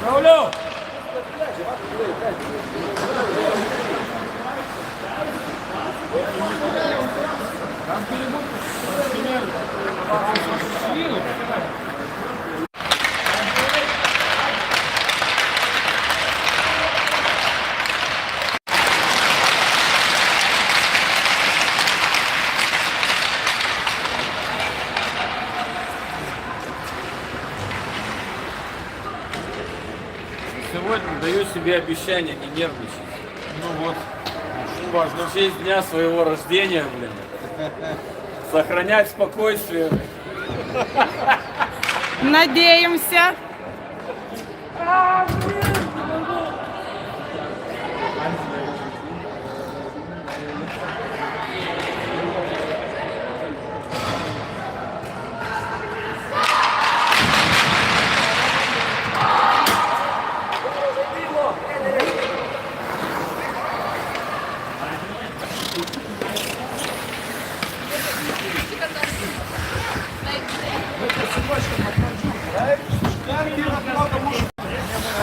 Pauliau! Сегодня даю себе обещание не нервничать. Ну вот, важно. В честь дня своего рождения, блин. Сохранять спокойствие. Надеемся.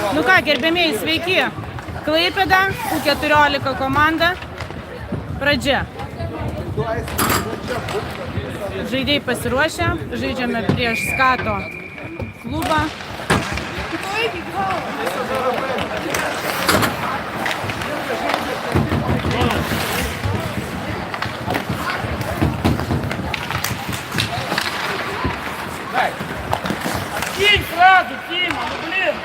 Nu ką, gerbėmėjai, sveiki. Klaipėda, U14 komanda. Pradžia. Žaidėjai pasiruošę, žaidžiame prieš Skato klubą. Кинь сразу, Тима, ну блин!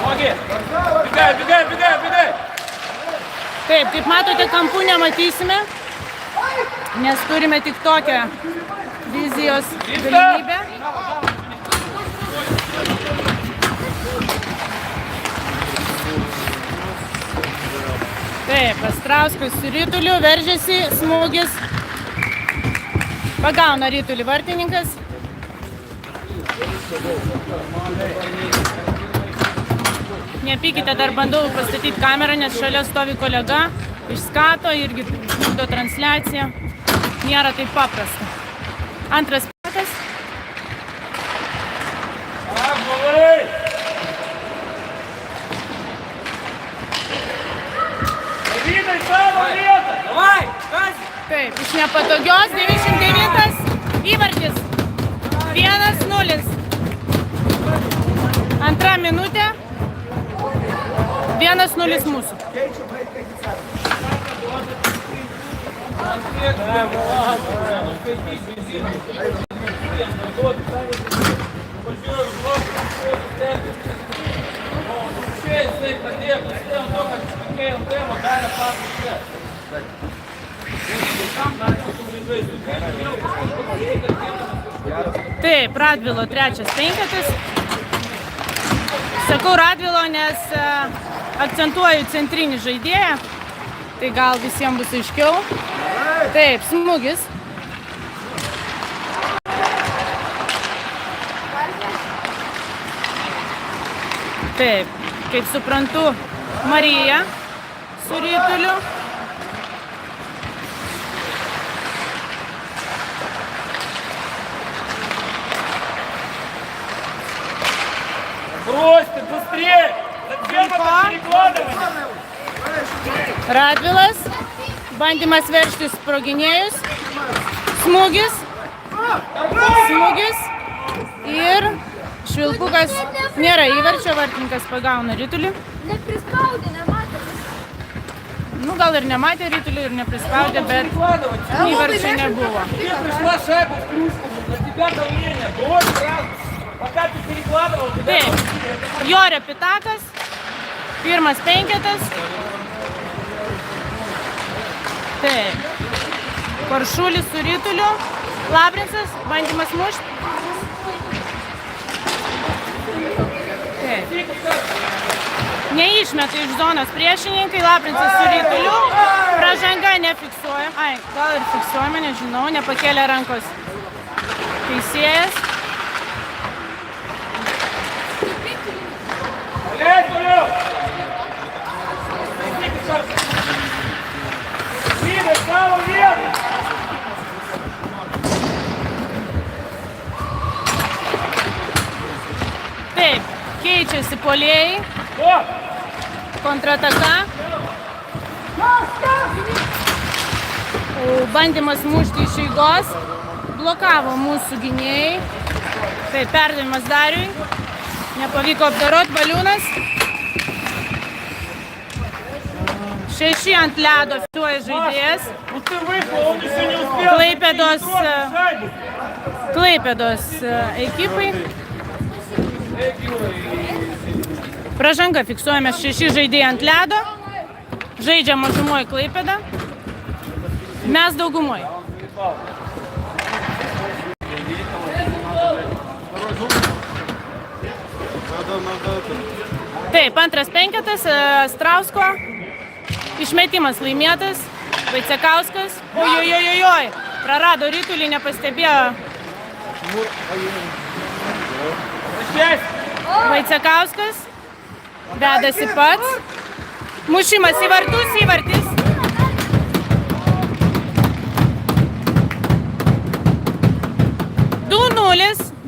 Ноги! Бегай! Taip, kaip matote, kampų nematysime, nes turime tik tokią vizijos galimybę. Taip, Astrauskas su Rytuliu veržiasi, smūgis. Pagauna Rytulį vartininkas. Nepykite, dar bandau pastatyti kamerą, nes šalia stovi kolega iš Skato, irgi vykdo transliaciją. Nėra taip paprasta. Antras patas. Taip, iš nepatogios 99 įvartis. 1-0. Antra minutė. 1-0 mūsų. Taip, Radvilo trečias penketas. Sakau Radvilo, nes akcentuoju centrinį žaidėją. Tai gal visiems bus aiškiau. Taip, smūgis. Taip, kaip suprantu, Marija su Rytuliu. Брось ты, быстрее! Зачем это перекладывать? Radvilas, bandymas veržti sproginėjus, smūgis ir švilpukas, nėra įvarčio, vartininkas pagauna Rytulį. Neprispaudė, nematė. Nu, gal ir nematė Rytulį ir neprispaudė, bet įvarčio nebuvo. Ты пришла шайбу в кружку, на тебя давление, брось сразу. Пока ты перекладывал, тебя... Taip, Jorė Pitakas, pirmas penketas. Taip, Paršulis su Rytuliu, Labrinsas, bandymas mušti. Taip, neišmeta iš zonos priešininkai, Labrinsas su Rytuliu, pražanga nefiksuojama, gal ir fiksuojama, nežinau, nepakėlė rankos teisėjas. Право, вверх! Taip, keičiasi puolėjai, О! kontrataka. Bandymas mušti iš eigos, blokavo mūsų gynėjai. Tai perdavimas Dariui, nepavyko apdarot, Baliūnas. 6 ant ledo fiksuoja žaidėjas. Ну ты выпал, он еще не успел. Klaipėdos, Шайбу. Klaipėdos ekipai. Pražanga fiksuojame 6 žaidėjai ant ledo. Žaidžia mažumoje Klaipėda. Mes daugumoj. Taip, antras penketas, Strausko. Išmetimas laimėtas. Vaicekauskas. Ojojojojoj. Prarado ritulį, nepastebėjo. Vaicekauskas. Vedasi pats. Mušimas į vartus, įvartis.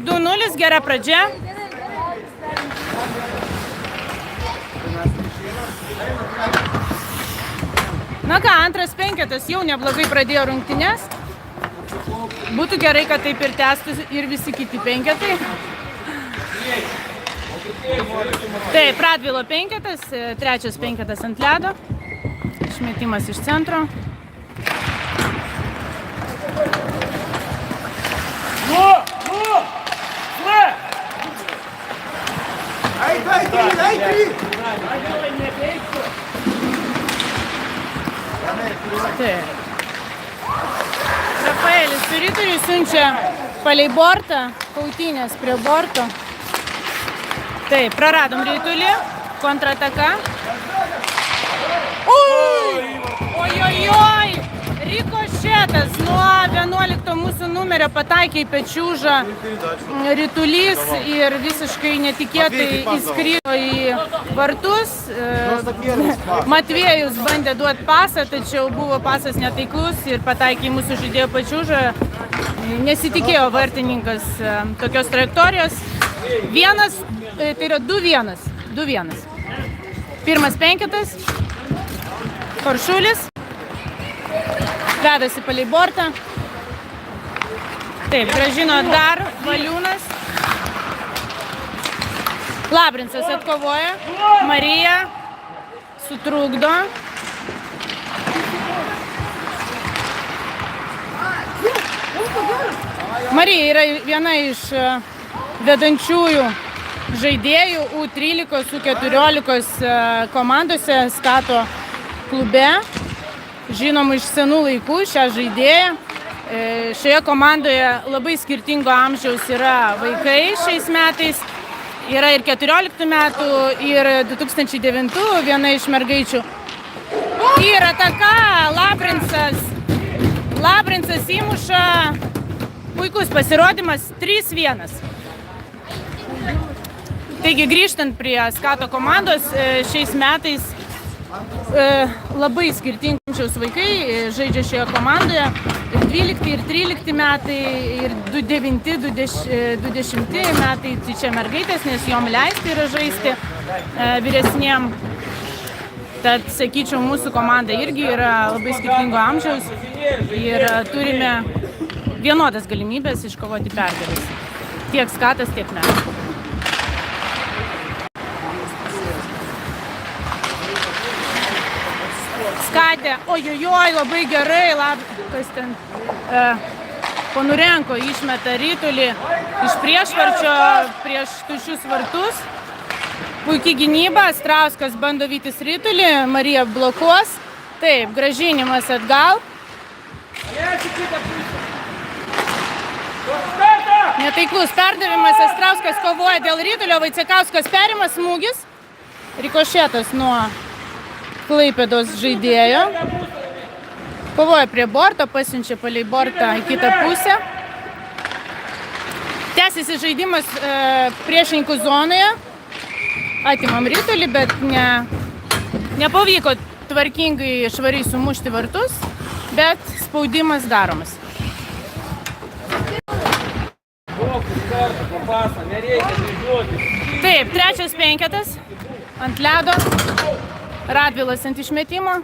Du nulis, gera pradžia. Na ką, antras penketas jau neblogai pradėjo rungtynes. Būtų gerai, kad taip ir tęstų ir visi kiti penketai. Taip, Radvilo penketas, trečias penketas ant ledo. Išmetimas iš centro. Taip. Rafaelis Riteriui siunčia palei bortą, kautynės prie borto. Taip, praradom ritulį, kontrataka. Ojojoj! Rikošetas nuo 11 mūsų numerio pataikė į Pečiūžą ritulys ir visiškai netikėtai įskrido į vartus. Matvėjus bandė duoti pasą, tačiau buvo pasas netaiklus ir pataikė į mūsų žaidėjo Pečiūžą. Nesitikėjo vartininkas tokios trajektorijos. Tai yra 2-1. Pirmas penketas. Koršulis. Vedasi palei bortą. Taip, grąžino dar Baliūnas. Labrincas atkovoja. Marija sutrukdo. Marija yra viena iš vedančiųjų žaidėjų U13, U14 komandose Skato klube. Žinom iš senų laikų šią žaidėją. Šioje komandoje labai skirtingo amžiaus yra vaikai šiais metais. Yra ir 14 metų, ir 2009 viena iš mergaičių. Ir ataka, Labrincas įmuša. Puikus pasirodymas, 3-1. Taigi grįžtant prie Skato komandos, šiais metais labai skirtingų amžiaus vaikai žaidžia šioje komandoje. Ir 12, ir 13 metai, ir 9, 20 metai, tai čia mergaitės, nes jom leisti yra žaisti vyresniem. Tad, sakyčiau, mūsų komanda irgi yra labai skirtingo amžiaus ir turime vienodas galimybės iškovoti pergales. Tiek Skatas, tiek mes. Skatė, ojojoj, labai gerai, kas ten, Ponurenko išmeta ritulį iš priešvarčio prieš tuščius vartus. Puikiai gynyba, Strauskas bando vytis ritulį, Marija blokuos. Taip, grąžinimas atgal. Netaiklus perdavimas, Strauskas kovoja dėl ritulio, Vaicekauskas perima smūgis. Rikošetas nuo Klaipėdos žaidėjo. Kovoja prie borto, pasiunčia palei bortą į kitą pusę. Tęsiasi žaidimas priešininkų zonoje. Atimam ritulį, bet nepavyko tvarkingai švariai sumušti vartus. bet spaudimas daromas. Taip, trečias penketas ant ledo, Radvilas ant išmetimo.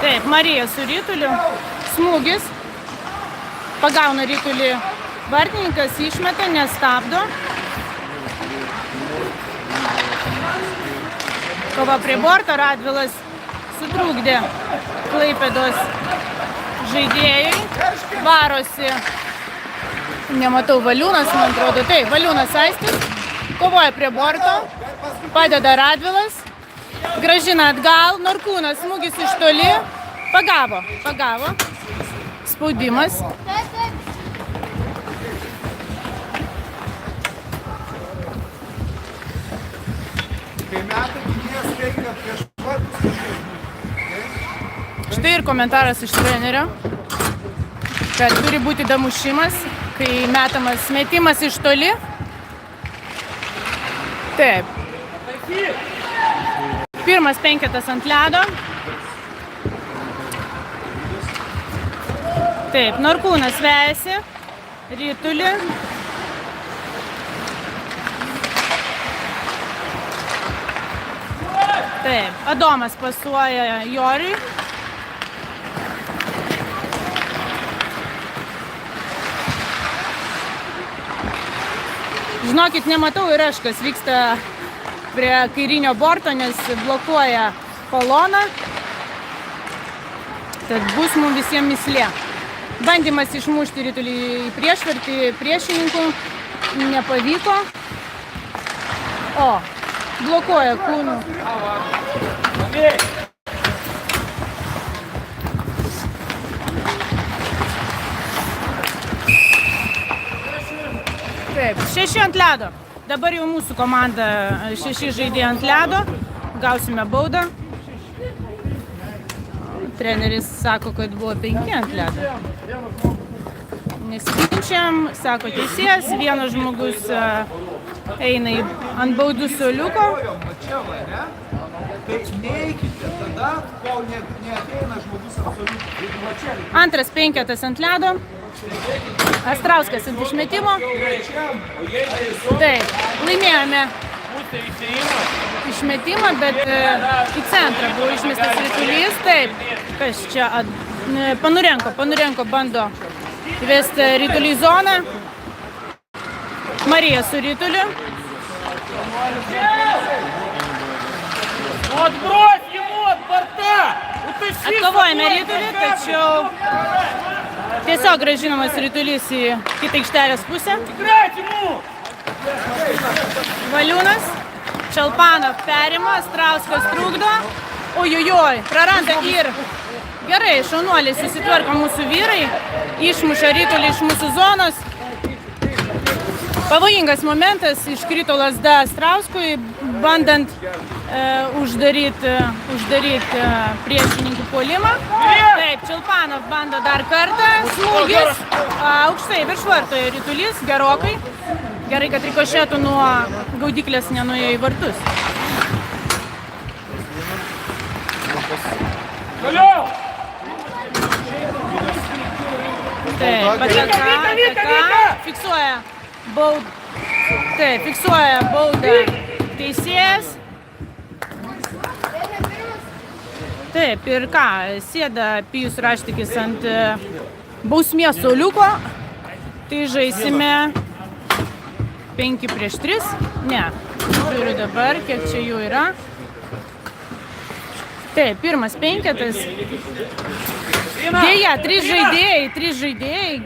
Taip, Marija su Rytuliu, smūgis, pagauna Rytulį vartininkas, išmeta, nestabdo. Kova prie borto, Radvilas sutrukdė Klaipėdos žaidėjui, varosi, nematau, Valiūnas, man atrodo, taip, Valiūnas Aistis, kovoja prie borto, padeda Radvilas, grąžina atgal, Norkūnas smūgis iš toli, pagavo, spaudimas. Štai ir komentaras iš trenerio, kad turi būti damušimas, kai metamas metimas iš toli. Taip. Pirmas penketas ant ledo. Taip, Norkūnas vejasi Rytulį. Taip, Adomas pasuoja Joriui. Žinokit, nematau ir aš, kas vyksta prie kairinio borto, nes blokuoja koloną. Tad bus mums visiems mislė. Bandymas išmušti Rytulį į priešvartį priešininkų nepavyko. O, blokuoja kūnų. Taip, 6 ant ledo. Dabar jau mūsų komanda 6 žaidė ant ledo. Gausime baudą. Treneris sako, kad buvo 5 ant ledo. Nesitikinčiam, sako teisėjas, vienas žmogus eina ant baudų suoliuko. Antras penketas ant ledo. Astrauskas ant išmetimo. Taip, laimėjome išmetimą, bet į centrą buvo išmestas Rytulys. Taip, kas čia? Panurenko bando įvesti Rytulį į zoną. Marija su Rytuliu. Atkovojame Rytulį, tačiau tiesiog grąžinamas Rytulys į kitą aikštelės pusę. Valiūnas, Čelpanov perima, Astrauskas trukdo. Ojojoj, praranda ir gerai, šaunuoliai susitvarko mūsų vyrai, išmuša Rytulį iš mūsų zonos. Pavojingas momentas, iškrito lazda Astrauskui, bandant uždaryti priešininkų puolimą. Taip, Čelpanov bando dar kartą, smūgis, aukštai virš varto Rytulys, gerokai. Gerai, kad rikošėtų nuo gaudyklės nenuėjo į vartus. Taip, ataka, fiksuoja baudą. Taip, fiksuoja baudą teisėjas. Taip, ir ką, sėda Pijus Raštikis ant bausmės suoliuko. Tai žaisime 5-3. Ne, žiūriu dabar, kiek čia jų yra. Taip, pirmas penketas. Dėja, 3 žaidėjai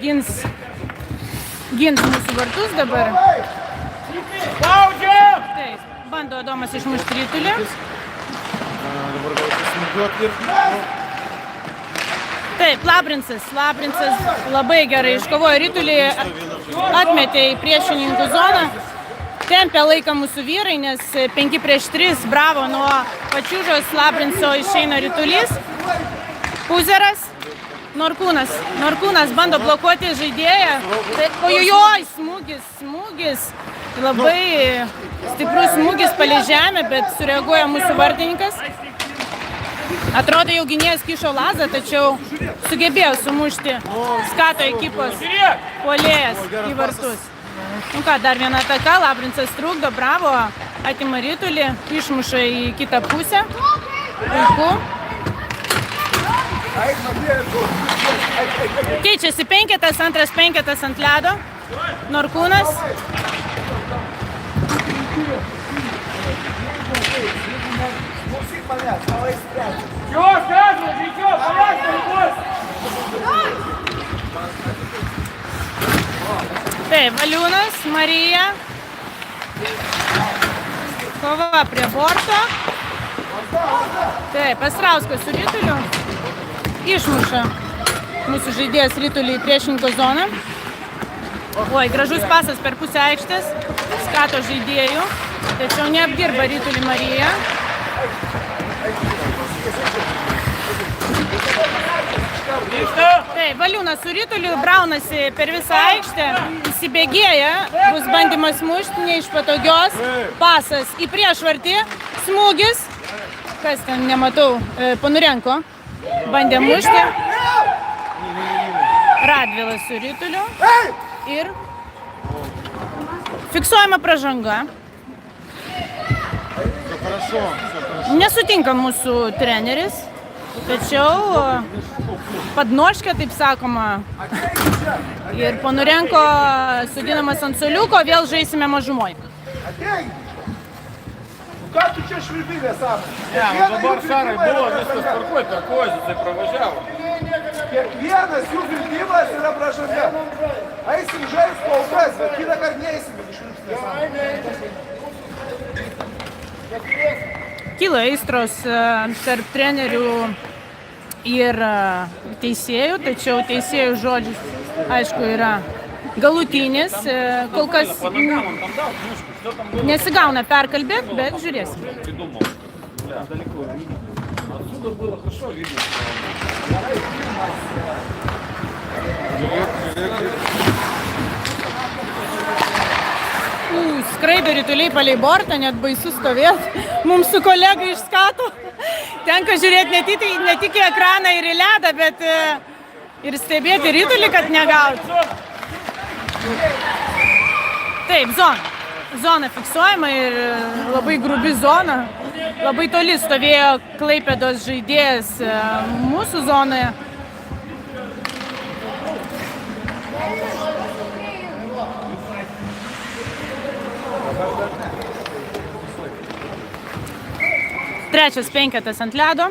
gins mūsų vartus dabar. Taip, bando Adomas išmušti Rytulį. Taip, Labrincas labai gerai iškovojo Rytulį, atmetė į priešininkų zoną. Tempia laiką mūsų vyrai, nes 5-3, bravo, nuo Pačiūžos Labrinco išeina Rytulys. Puzeras, Norkūnas bando blokuoti žaidėją. Ojojoj, smūgis. Labai stiprus smūgis palei žemę, bet sureaguoja mūsų vartininkas. Atrodo, jau gynėjas kišo lazą, tačiau sugebėjo sumušti Skato ekipos puolėjas į vartus. Nu ką, dar viena ataka, Labrincas trukdo, bravo, atima ritulį, išmuša į kitą pusę. Puiku. Keičiasi penketas, antras penketas ant ledo. Norkūnas. Чё, скажешь, ничего, порядок, босс! Taip, Valiūnas, Marija. Kova prie borto. Taip, Astrauskas su rituliu. Išmuša mūsų žaidėjas ritulį į priešininko zoną. Oi, gražus pasas per pusę aikštės. Skato žaidėjų. Tačiau neapdirba ritulį Marija. Taip, Valiūnas su rituliu braunasi per visą aikštę. Įsibėgėja, bus bandymas mušti, ne iš patogios. Pasas į priešvartį. Smūgis. Kas ten, nematau, Ponurenko. Bandė mušti. Radvilas su rituliu. Ir fiksuojama pražanga. Nesutinka mūsų treneris. Tačiau Padnoškė, taip sakoma. Ir Ponurenko sudinamas ant suoliuko, vėl žaisime mažumoj. Ką tu čia švilpinė, savo? Ne, dabar šarai buvo, viskas tvarkoj, per kozį, tai pravažiavo. Kiekvienas jų žaidimas yra pražanga. Eisim žais kol kas, bet kitą kartą neeisim iš švilpinės. Kyla aistros tarp trenerių ir teisėjų, tačiau teisėjų žodžius, aišku, yra galutinis. Kol kas nesigauna perkalbėti, bet žiūrėsim. Skraido rituliai palei bortą, net baisu stovėti. Mums su kolega iš Skato tenka žiūrėti ne tik į ekraną ir į ledą, bet ir stebėti ritulį, kad negautų. Taip, zona fiksuojama ir labai grubi zona. Labai toli stovėjo Klaipėdos žaidėjas mūsų zonoje. Trečias penketas ant ledo.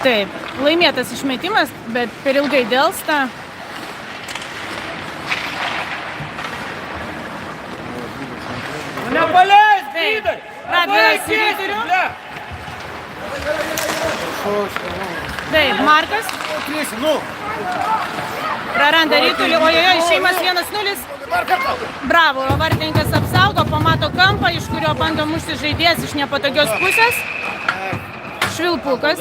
Taip, laimėtas išmetimas, bet per ilgai dėlsta. Nepaleis, Gydai! Radvilas su rituriu. Taip, Markas. Praranda ritulį, ojojoj, šeimas 1-0. Bravo, vartininkas apsaugo, pamato kampą, iš kurio bando mušti žaidėjas iš nepatogios pusės. Švilpukas.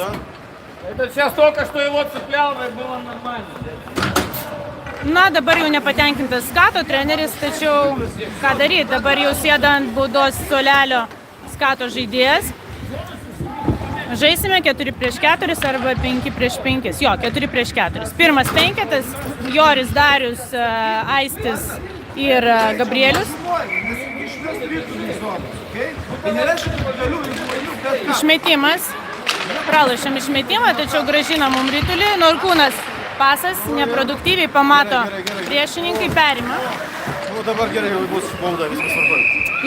Это сейчас только что его цеплял, и было нормально. Na, dabar jau nepatenkintas Skato treneris, tačiau ką daryti, dabar jau sėda ant baudos suolelio Skato žaidėjas. Žaisime 4-4 arba 5-5. Jo, 4-4. Pirmas penketas, Joris, Darius, Aistis ir Gabrielius. Išmetimas. Pralašėm išmetimą, tačiau grąžina mum ritulį. Norkūnas pasas, neproduktyviai pamato priešininkai, perima. Dabar gerai, jau bus bauda, viskas tvarkoj.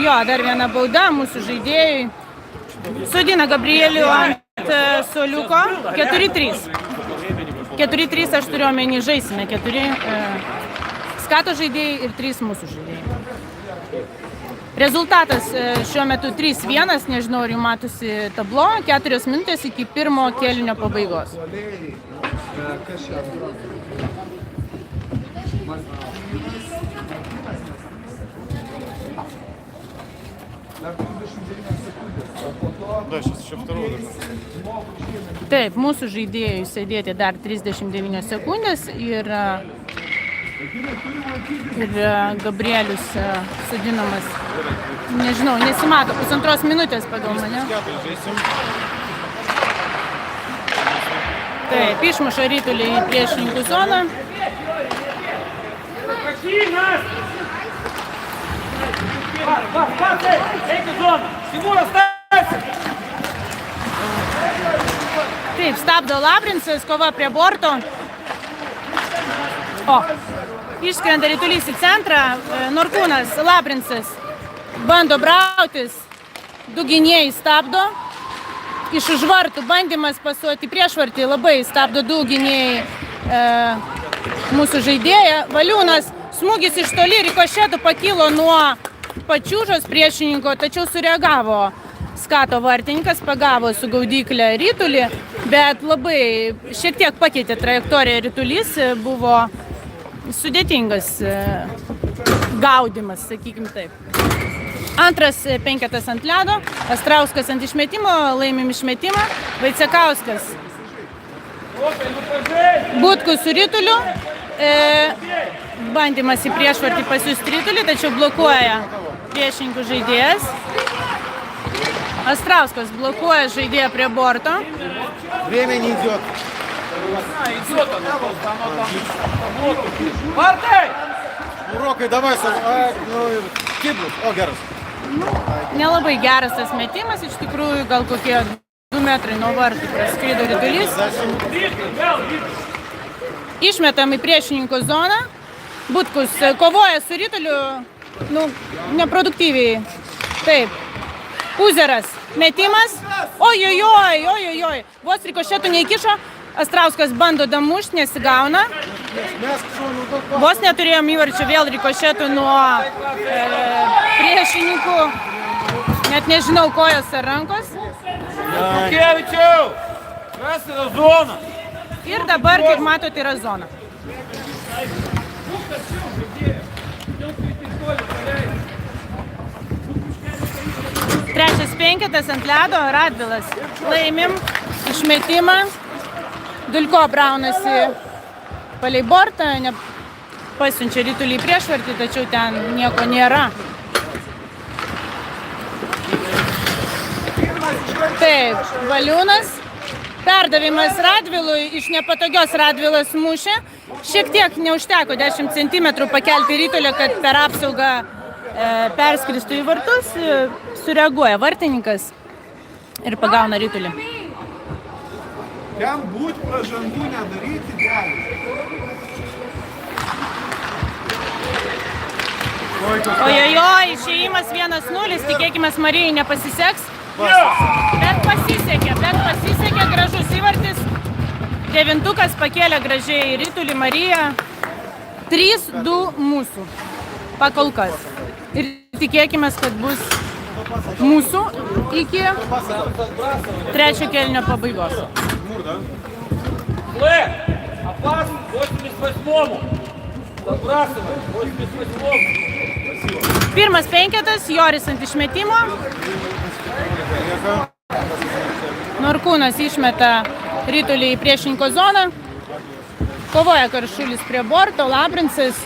Jo, dar viena bauda mūsų žaidėjui. Sudina Gabrielių ant suoliuko. 4-3. 4-3 aš turiu omeny, žaisime. 4 Skato žaidėjai ir 3 mūsų žaidėjai. Rezultatas šiuo metu 3-1, nežinau, ar jau matosi tablo, 4 minutės iki pirmo kėlinio pabaigos. Да, сейчас еще второго даже. Taip, mūsų žaidėjui sėdėti dar 39 sekundės ir Gabrielius sodinamas, nežinau, nesimato, pusantros minutės pagal mane. Taip, išmuša Rytulį į priešininkų zoną. Taip, stabdo Labrincas, kova prie borto. O, išskrenda Rytulys į centrą, Norkūnas, Labrincas bando brautis, du gynėjai stabdo. Iš už vartų bandymas pasuoti prieš vartį, labai stabdo du gynėjai mūsų žaidėją. Valiūnas smūgis iš toli rikošetų pakilo nuo pačiūžos priešininko, tačiau sureagavo Skato vartininkas, pagavo su gaudyklę Rytulį, bet labai šiek tiek pakeitė trajektoriją Rytulys, buvo sudėtingas gaudimas, sakykim taip. Antras penketas ant ledo, Astrauskas ant išmetimo, laimim išmetimą, Vaicekauskas, Butkus su Rytuliu, bandymas į priešvartį pasiųsti Rytulį, tačiau blokuoja priešininkų žaidėjas. Astrauskas blokuoja žaidėją prie borto. Время не идет. Urokai, davai, kiblus, o geras. Nelabai geras tas metimas, iš tikrųjų gal kokie 2 metrai nuo vartų praskrido Rytulys. Išmetam į priešininko zoną. Butkus kovoja su Rytuliu, neproduktyviai. Taip. Uzeras metimas. Ojojoj. Vos rikošetų neįkišo. Astrauskas bando damušti, nesigauna. Vos neturėjom įvarčio vėl rikošetų nuo priešininkų. Net nežinau kojos ar rankos. Kukievičiau! Kas yra zona? Ir dabar, kaip matote, yra zona. Trečias penketas ant ledo, Radvilas. Laimim išmetimą. Dulko braunasi palei bortą, pasiunčia Rytulį į priešvartį, tačiau ten nieko nėra. Taip, Valiūnas. Perdavimas Radvilui, iš nepatogios Radvilas mušė. Šiek tiek neužteko 10 cm pakelti Rytulį, kad per apsaugą perskristų į vartus. Sureaguoja vartininkas ir pagauna Rytulį. Ten būt pražangų nedaryti gali. Ojojoj, išėjimas 1-0, tikėkime Marijai nepasiseks. Bet pasisekė, gražus įvartis. Devintukas pakėlė gražiai Rytulį Mariją. 3-2 mūsų pakolkas. Ir tikėkime, kad bus mūsų iki trečio kėlinio pabaigos. Опас 88-му. Забрасывай 88-му. Pirmas penketas, Joris ant išmetimo. Norkūnas išmeta Rytulį į priešininko zoną. Kovoja Karšulis prie borto, Labrincas.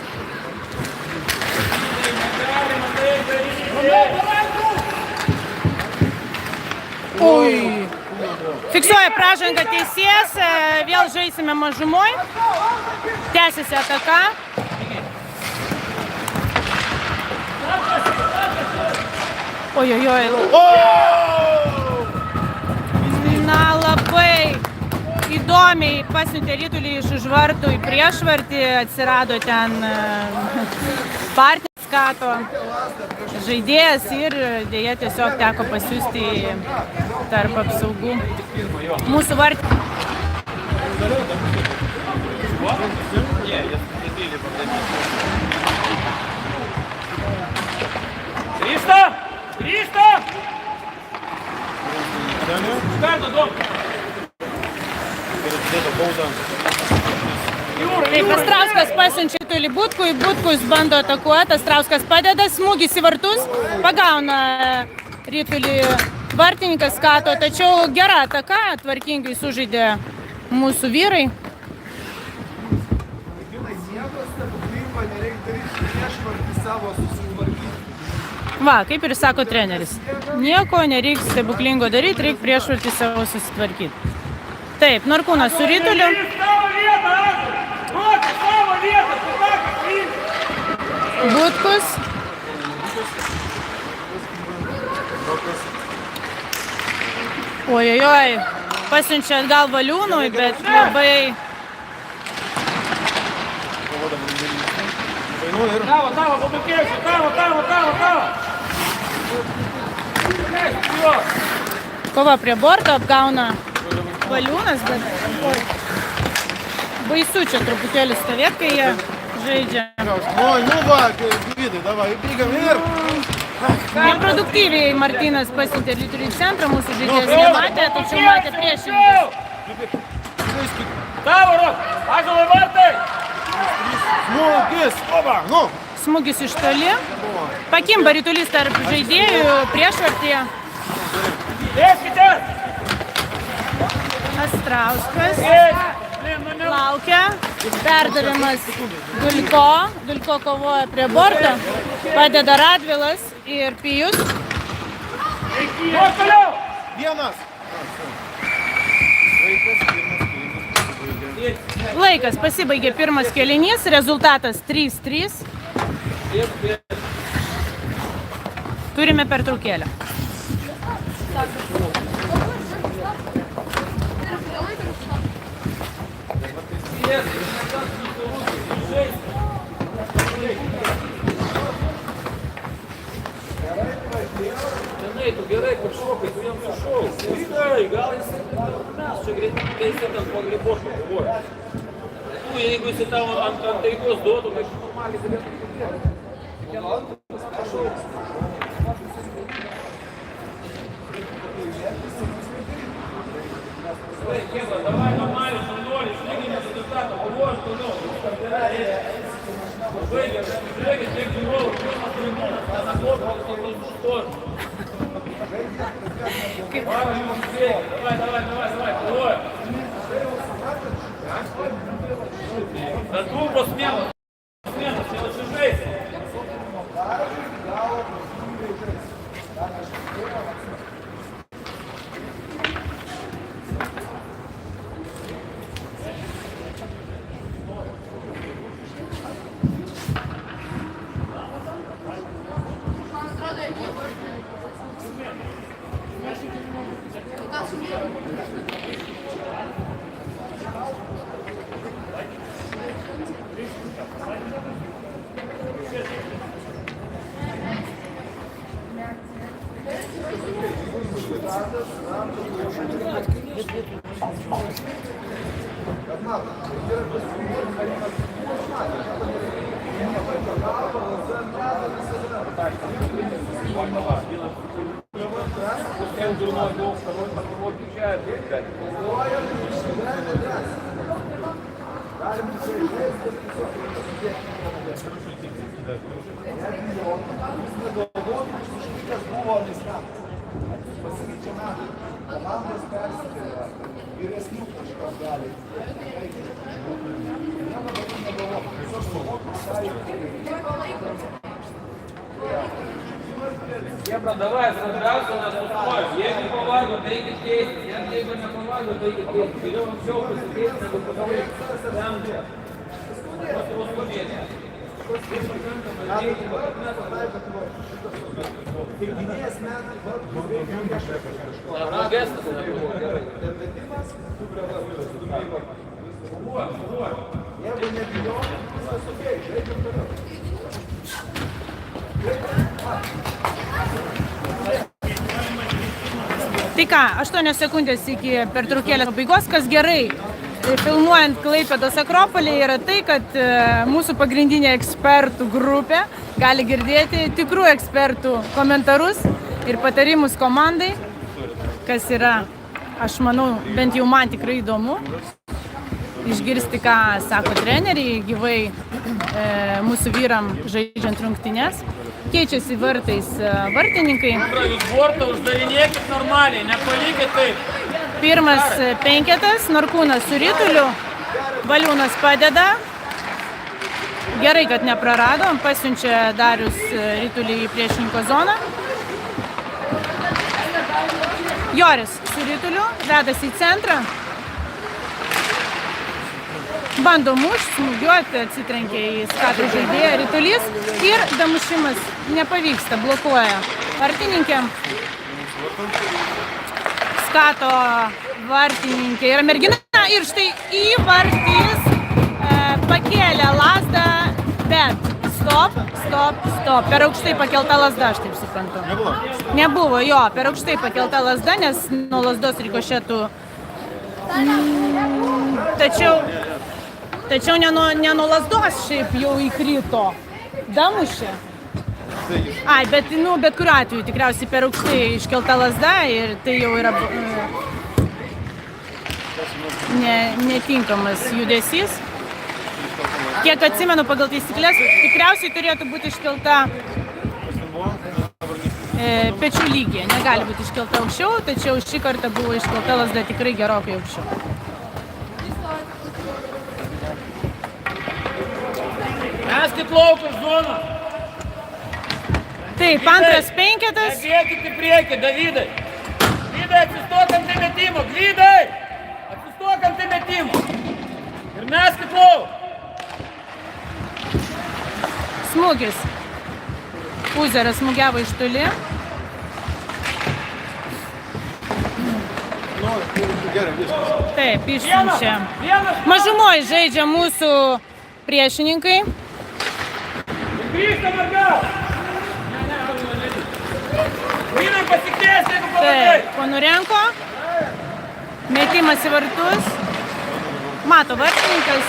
Ui. Fiksuoja pražangą teisėjas, vėl žaisime mažumoj. Tęsiasi ataka. Ojojoj. Na, labai įdomiai pasiuntė Rytulį iš už vartų į priešvartį, atsirado ten partneris Skato žaidėjas ir dėja tiesiog teko pasiųsti tarp apsaugų mūsų vartį. Grįžta! Skardo, dom! Taip, Astrauskas pasiunčia Rytulį Butkui, Butkus bando atakuoti, Astrauskas padeda, smūgis į vartus, pagauna Rytulį Vartininkas skato, tačiau gera ataka, tvarkingai sužaidė mūsų vyrai. Nieko stebuklingo nereikia daryti, priešvartį savo susitvarkyti. Va, kaip ir sako treneris. Nieko nereikia stebuklingo daryti, reikia priešvartį savo susitvarkyti. Taip, Norkūnas su Rytuliu. Butkus. Ojojoj, pasiunčia atgal Valiūnui, bet labai... Tavo, pabukėsiu, tavo. Kova prie borto apgauna Valiūnas, bet baisu čia truputėlį stovėt, kai jie žaidžia. Ну va, Gvidai, davai, bėgam ir... Neproduktyviai Martynas pasiuntė Rytulių į centrą, mūsų žaidėjas nematė, tačiau matė priešingai. Tavo, Rok! Ąžuolai vartai! Smūgis, oba, nu! Smūgis iš toli. Pakimba Rytulys tarp žaidėjų priešvartyje. Dėskite! Astrauskas laukia. Perdavimas Dulko. Dulko kovoja prie borto. Padeda Radvilas ir Pijus. Vienas! Laikas pasibaigė pirmas kėlinys, rezultatas 3-3. Turime pertraukėlę. Tu gerai kažkokai, tu jam sušau. Gerai, gal jis mes čia greitai ten po gribošką kovoja. Tu, jeigu jis tavo ant taikos duotų, tai normaliai galėtų girdėti. Давай нормально, ноль, шли результата, поможешь, выиграй, давай. На трубу смену, все лучше. Давай, разбираться на пустой. Если повагу, take it case. Если не повагу, take it case. Берем все, посмотреть, надо поговорить. Там где? Tai ką, 8 sekundės iki pertraukėlės pabaigos, kas gerai filmuojant Klaipėdos Akropolį yra tai, kad mūsų pagrindinė ekspertų grupė gali girdėti tikrų ekspertų komentarus ir patarimus komandai, kas yra, aš manau, bent jau man tikrai įdomu, išgirsti, ką sako treneriai gyvai mūsų vyram žaidžiant rungtynes. Keičiasi vartais vartininkai. Jūs bortą uždarinėkit normaliai, nepalikit taip. Pirmas penketas, Norkūnas su Rituliu, Valiūnas padeda. Gerai, kad nepraradom, pasiunčia Darius Ritulį į priešininko zoną. Joris su Rituliu, vedasi į centrą. Bando mušti, smūgiuoti, atsitrenkė į Skato žaidėją Ritulys ir damušimas nepavyksta, blokuoja vartininkė. Skato vartininkė yra mergina ir štai įvartys pakėlė lazdą, bet stop. Per aukštai pakelta lazda, aš taip suprantu. Nebuvo, jo, per aukštai pakelta lazda, nes nuo lazdos rikošėtų. Tačiau ne nuo lazdos šiaip jau įkrito. Damušė. Ai, bet kuriuo atveju tikriausiai per aukštai iškelta lazda ir tai jau yra netinkamas judesys. Kiek atsimenu pagal taisyklės, tikriausiai turėtų būti iškelta pečių lygiai. Negali būti iškelta aukščiau, tačiau šį kartą buvo iškelta lazda tikrai gerokai aukščiau. Meskit laukus zoną. Taip, antras penketas. Bėkit į priekį, Davidai. Glydai, atsistok ant metimo. Glydai! Atsistok ant metimo. Ir meskit lauk. Smūgis. Uzeras smūgiavo iš toli. Taip, išsiunčia. Mažumoje žaidžia mūsų priešininkai. Grįžtam atgal. Grynai pasikės, jeigu palakai. Taip, Ponurenko. Metimas į vartus. Mato vartininkas.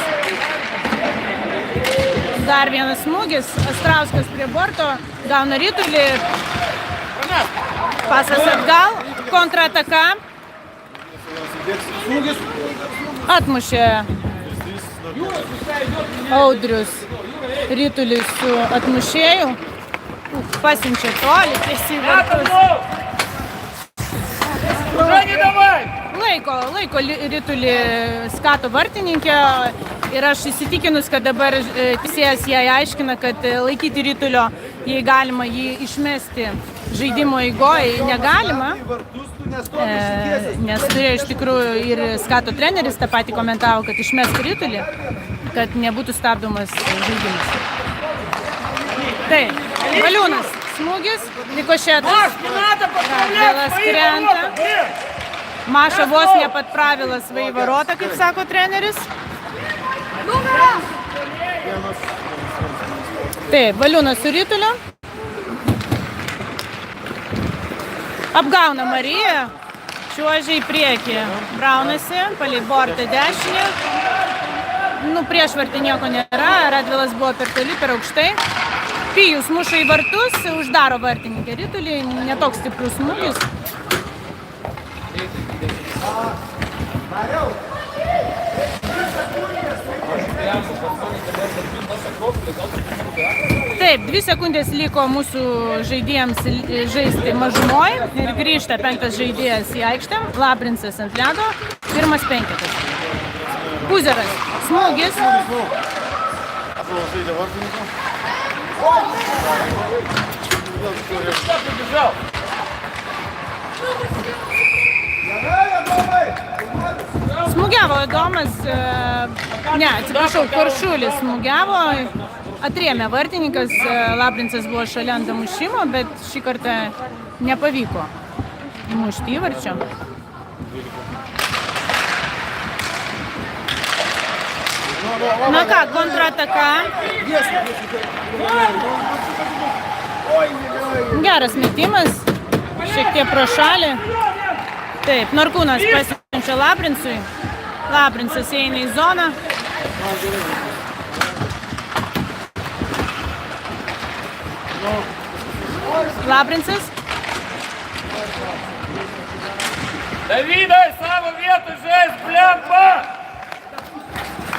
Dar vienas smūgis. Astrauskas prie borto. Gauna Ritulį. Pasas atgal. Kontrataka. Atmušė Audrius Ritulį su atmušėju. Pasiunčia toli, tiesiai į vartus. Laiko Ritulį Skato vartininkė ir aš įsitikinus, kad dabar teisėjas jai aiškina, kad laikyti Ritulio, jei galima jį išmesti žaidimo eigoje, negalima, nes turėjo iš tikrųjų ir Skato treneris tą patį komentavo, kad išmestų Ritulį, kad nebūtų stabdomas žaidimas. Taip, Valiūnas smūgis, rikošetas, Radvilas krenta. Maša vos nepatpravilas į varotą, kaip sako treneris. Taip, Valiūnas su Rituliu. Apgauna Marija, čiuožia į priekį. Braunasi, palei bortą dešinį. Prieš vartį nieko nėra, Radvilas buvo per toli, per aukštai. Pijus muša į vartus, uždaro vartininkę Ritulį, netoks stiprus smūgis. Taip, 2 sekundės liko mūsų žaidėjams žaisti mažumoje ir grįžta 5 žaidėjas į aikštę, Labrincas ant ledo, pirmas penketas. Uzeras, smūgis. Smūgiavo Adomas, atsiprašau, Koršulis smūgiavo, atrėmė vartininkas, Labrincas buvo šalia ant damušimo, bet šį kartą nepavyko mušti įvarčio. Na ką, kontrataka. Geras metimas, šiek tiek pro šalį. Taip, Norkūnas pasiunčia Labrincui. Labrincas eina į zoną. Labrincas. Davidai, savo vietą žaist, blemba!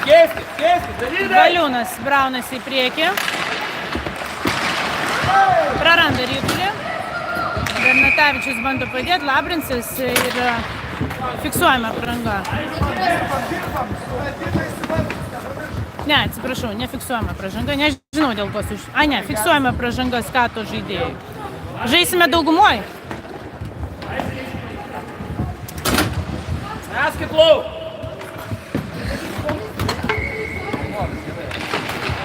Keiskit, Davidai! Valiūnas braunasi į priekį. praranda ritulį. Bernatavičius bando padėti, Labrincas ir fiksuojama pranga. Ne, atsiprašau, nefiksuojama pražanga, nežinau dėl ko su... A, ne, fiksuojama pražanga Skato žaidėjai. Žaisime daugumoj. Meskit lauk!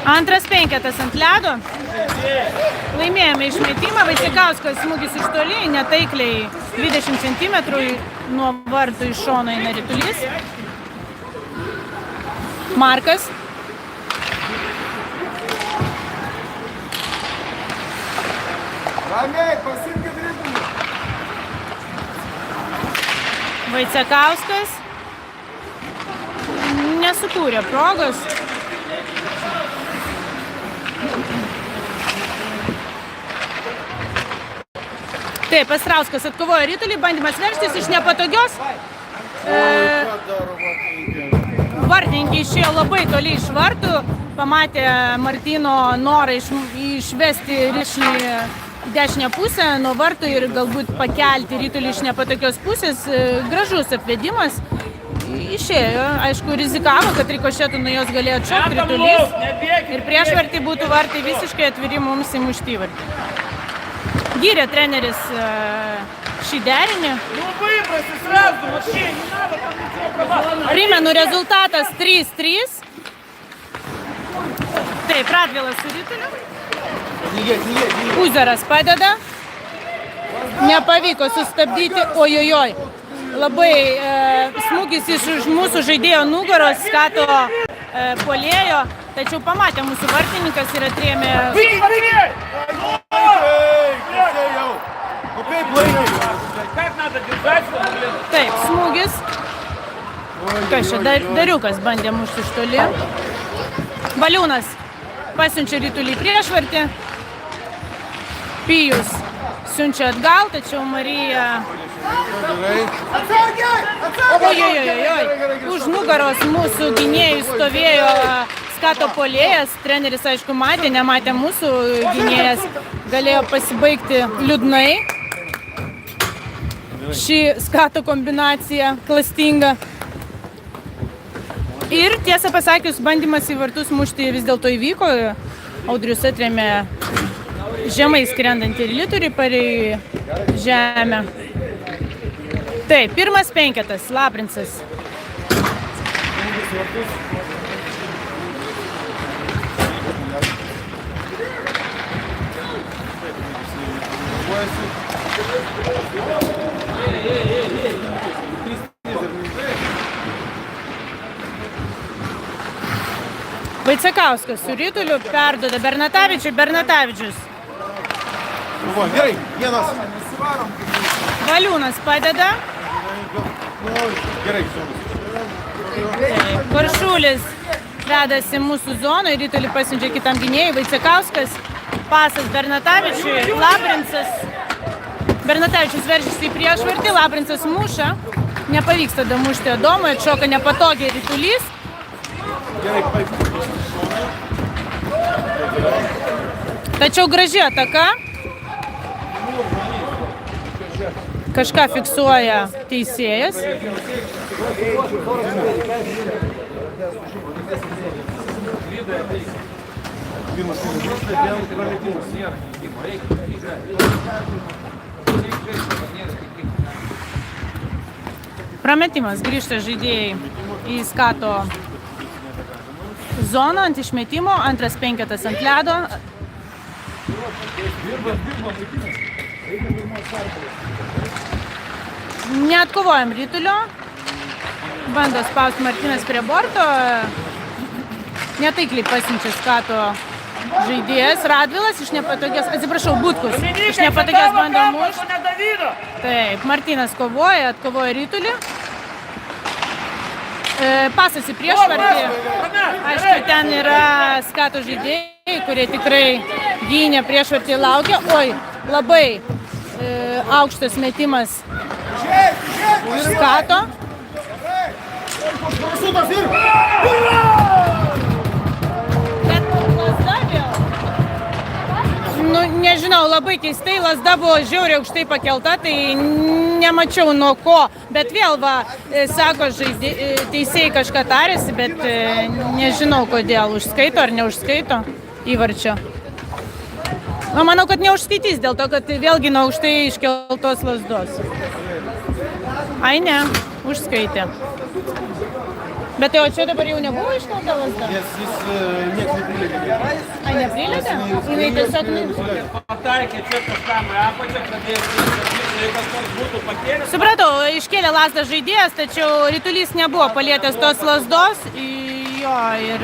Antras penketas ant ledo. Laimėjome išmetimą, Vaicekauskas smūgis iš toli, netaikliai 20 cm nuo vartų iš šono eina ritulys. Markas. Ramiai, pasimkit ritulį. Vaicekauskas nesukūrė progos. Taip, Astrauskas atkovojo ritulį, bandymas veržtis iš nepatogios. Vartininkai išėjo labai toli iš vartų, pamatė Martyno norą išvesti rišlį į dešinę pusę nuo vartų ir galbūt pakelti ritulį iš nepatogios pusės. Gražus apvedimas. Išėjo, aišku, rizikavo, kad rikošėtų nuo jos galėjo atšokti ritulys ir prieš vartį būtų vartai visiškai atviri mums įmušti vartį. Gyrė treneris šį derinį. Primenu, rezultatas 3-3. Taip, Radvilas su rituliu. Uzeras padeda. Nepavyko sustabdyti, ojojoj. Labai smūgis iš mūsų žaidėjo nugaros, Skato puolėjo, tačiau pamatė mūsų vartininkas ir atrėmė. Taip, smūgis. Kas čia, Dariukas bandė mušti iš toli. Valiūnas pasiunčia ritulį priešvartį. Pijus siunčia atgal, tačiau Marija... Ojojojoj, už nugaros mūsų gynėjų stovėjo Skato puolėjas. Treneris, aišku, matė, nematė mūsų gynėjas. Galėjo pasibaigti liūdnai. Ši Skato kombinacija klastinga. Ir tiesą pasakius, bandymas į vartus mušti vis dėlto įvyko. Audrius atrėmė žemai skrendantį ritulį palei žemę. Taip, pirmas penketas, Labrincas. Vaicekauskas su rituliu perduoda Bernatavičiui, Bernatavičius. Gerai, vienas. Valiūnas padeda. Gerai, Karšulis vedasi mūsų zoną ir ritulį pasiunčia kitam gynėjui. Vaicekauskas, pasas Bernatavičiui, Labrincas. Bernatavičius veržiasi į priešvartį, Labrincas muša. Nepavyksta damušti Adomui, atšoka nepatogiai ritulys. Tačiau graži ataka. Kažką fiksuoja teisėjas. Prametimas, grįžta žaidėjai į Skato zoną ant išmetimo, antras penketas ant ledo. Neatkovojam ritulio. Bando spausti Martynas prie borto. Netaikliai pasiunčia Skato žaidėjas. Radvilas iš nepatogios, atsiprašau, Butkus. Iš nepatogios bando mušti. Taip, Martynas kovoja, atkovoja ritulį. Pasas į priešvartį. Aišku, ten yra Skato žaidėjai, kurie tikrai gynė priešvartį laukia. Oi, labai aukštas metimas Skato. Bet lazda vėl. nu, nežinau, labai keistai, lasda buvo žiauriai aukštai pakelta, tai nemačiau nuo ko. Bet vėl, va, sako, teisėjai kažką tarėsi, bet nežinau kodėl, užskaito ar neužskaito įvarčio. Na, manau, kad neužskaitys dėl to, kad vėlgi nuo aukštai iškeltos lasdos. Ai ne, užskaitė. Bet tai o čia dabar jau nebuvo iškelta lasda? Nes jis nieks neprilėtė. Ai, neprilėtė? Jinai tiesiog... Pataikė čia kažkam į apačią, pradėjo, jeigu kas nors būtų pakėlęs. Supratau, iškėlė lasdą žaidėjas, tačiau Rytulys nebuvo palietęs tos lasdos. Jo, ir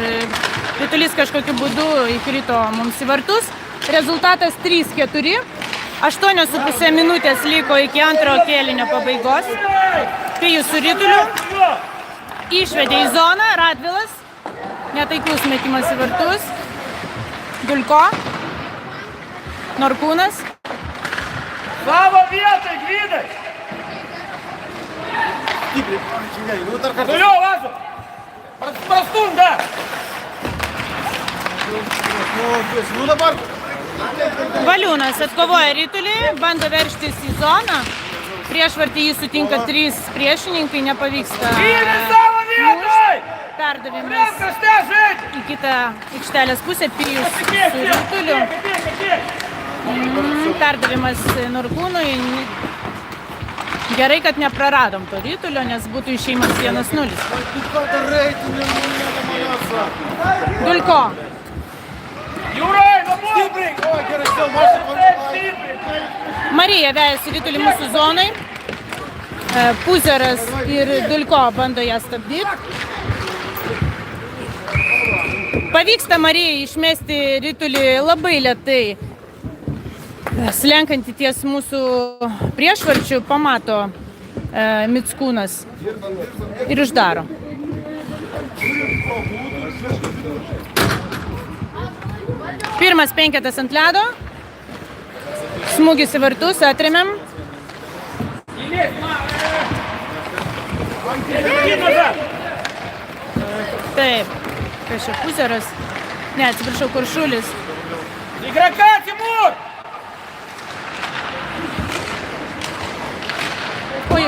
Rytulys kažkokiu būdu įkrito mums į vartus. Rezultatas 3-4. 8,5 minutės liko iki antrojo kėlinio pabaigos. Pijus su Rytuliu išvedė į zoną, Radvilas. Netaiklus metimas į vartus. Dulko. Norkūnas. Savo vietai, Gvidai! Toliau, Vazu! Prastum dar! Nu dabar. Valiūnas atkovoja Rytulį, bando veržtis į zoną. Prieš vartį jį sutinka 3 priešininkai, nepavyksta. Savo vietai! Perdavimas į kitą aikštelės pusę, Pijus su Rytuliu. Perdavimas Norkūnui. Gerai, kad nepraradom to Rytulio, nes būtų išėjimas 1-0. Dulko. Jūrai, dabar! Marija vejasi Rytulį mūsų zonai. Puzeras ir Dulko bando ją stabdyti. Pavyksta Marijai išmesti Rytulį labai lėtai. Slenkantį ties mūsų priešvarčių pamato Mickūnas ir uždaro. Pirmas 5 ant ledo. Smūgis į vartus, atremiam. Taip, kas čia Puzeras? Ne, atsiprašau, Kuršulis. Игрока, Тимур! Oi,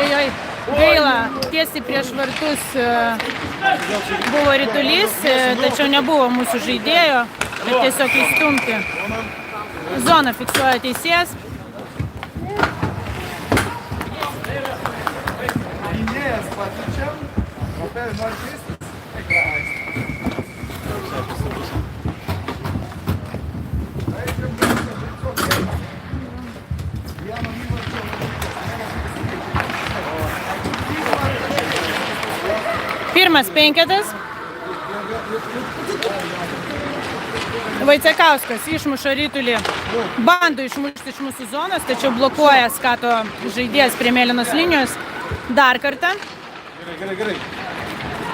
gaila, tiesiai prieš vartus buvo Rytulys, tačiau nebuvo mūsų žaidėjo, bet tiesiog įstumti. Zoną fiksuoja teisėjas. Gynėjas pakeičiam, o per maršistas ekranas. Pirmas 5. Vaicekauskas išmuša Rytulį. Bando išmušti iš mūsų zonos, tačiau blokuoja Skato žaidėjas prie mėlynos linijos. Dar kartą. Gerai.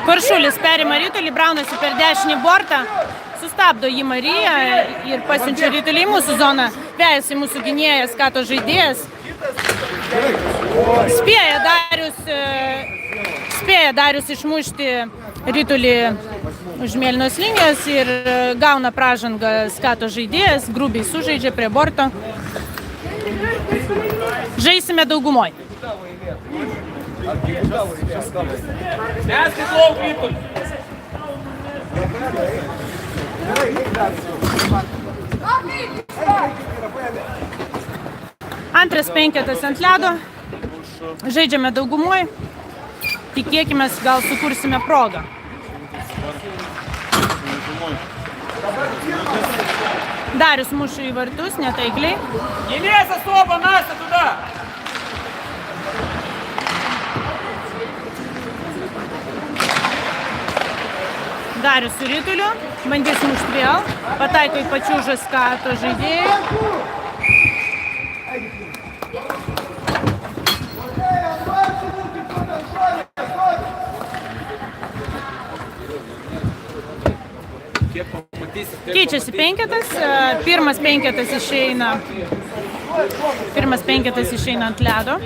Kuršulis perima Rytulį, braunasi per dešinį bortą. Sustabdo jį Marija ir pasiunčia Rytulį į mūsų zoną. Vejasi mūsų gynėjas Skato žaidėjas. Spėja Darius išmušti Rytulį už mėlynos linijos ir gauna pražangą Skato žaidėjas, grubiai sužaidžia prie borto. Žaisime daugumoj. Tęskit lauk, Rytulį! Antras 5 ant ledo. Žaidžiame daugumoj. Tikėkime, gal sukursime progą. Darius muša į vartus, netaikliai. Gynėjas особо, Настя, туда! Darius su Rytuliu. Bandys mušti vėl. Pataiko į pačiūžą Skato žaidėjų. Keičiasi 5. Pirmas 5 išeina. Pirmas 5 išeina ant ledo.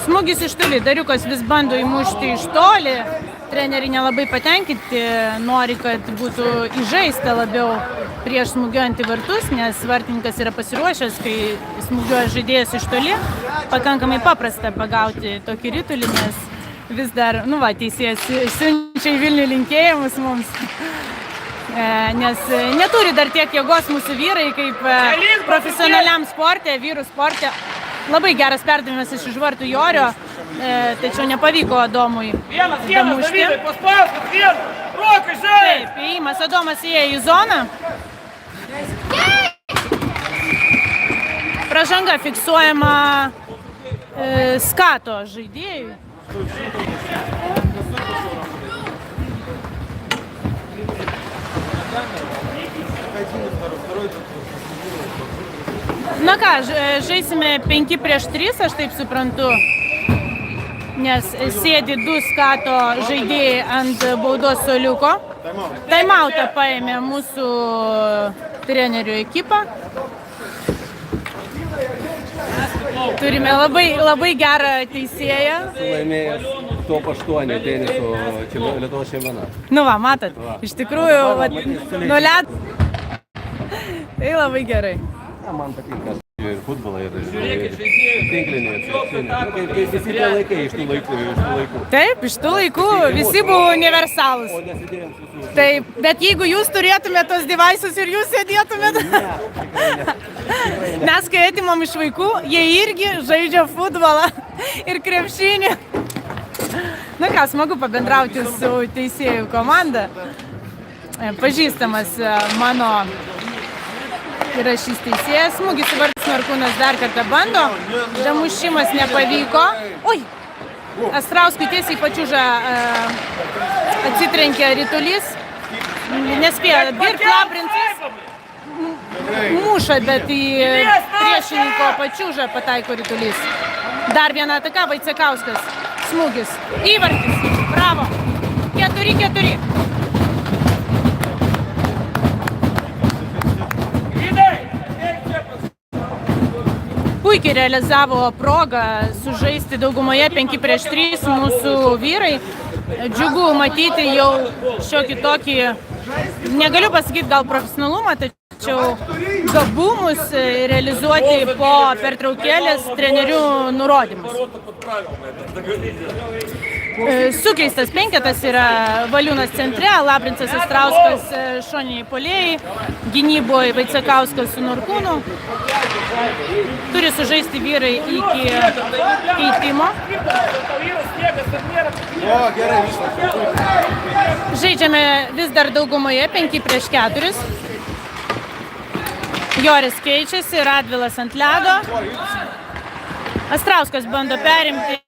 Smūgis iš toli, Dariukas vis bando įmušti iš toli, treneriai nelabai patenkinti, nori, kad būtų įžaista labiau prieš smūgiuojant į vartus, nes vartininkas yra pasiruošęs, kai smūgiuoja žaidėjas iš toli, pakankamai paprasta pagauti tokį ritulį, nes vis dar, teisėjas siunčia į Vilnių linkėjimus mums. Nes neturi dar tiek jėgos mūsų vyrai, kaip profesionaliam sporte, vyrų sporte. Labai geras perdavimas iš vartų Jorio, tačiau nepavyko Adomui damušti. Taip, įėjimas, Adomas įėjo į zoną. Pražanga fiksuojama Skato žaidėjui. Na ką, žaisime 5 prieš 3, aš taip suprantu, nes sėdi 2 Skato žaidėjai ant baudos suoliuko. Taimautą paėmė mūsų trenerių ekipą. Turime labai gerą teisėją. Laimėjęs top 8 teniso Lietuvos čempionatą. Matot, iš tikrųjų, nulet. Tai labai gerai. Man patinka ir futbolą, ir tinklinį, kaip visi tie laikai iš tų laikų. Taip, iš tų laikų visi buvo universalūs. Taip, bet jeigu jūs turėtumėte tos devaisus ir jūs sėdėtumėte, mes kai atimam iš vaikų, jie irgi žaidžia futbolą ir krepšinį. Na ką, smagu pabendrauti su teisėjų komanda. Pažįstamas mano yra šis teisėjas. Smūgis į vartus Norkūnas dar kartą bando. Damušimas nepavyko. Oi! Astrauskui tiesiai pačiužą atsitrenkė ritulys. Nespėjo dirbti Labrincas. Muša, bet į priešininko pačiužą pataiko ritulys. Dar viena ataka, Vaicekauskas. Smūgis. Įvartis. Bravo. 4-4. Puikiai realizavo progą sužaisti daugumoje 5 prieš 3 mūsų vyrai. Džiugu matyti jau šiokį tokį, negaliu pasakyti gal profesionalumą, tačiau gabumus realizuoti po pertraukėlės trenerių nurodymus. Sukeistas penketas yra Valiūnas centre, Labrincas, Astrauskas šoniniai puolėjai, gynyboje Vaicekauskas su Norkūnu. Turi sužaisti vyrai iki keitimo. Žaidžiame vis dar daugumoje 5 prieš 4. Joris keičiasi, Radvilas ant ledo. Astrauskas bando perimti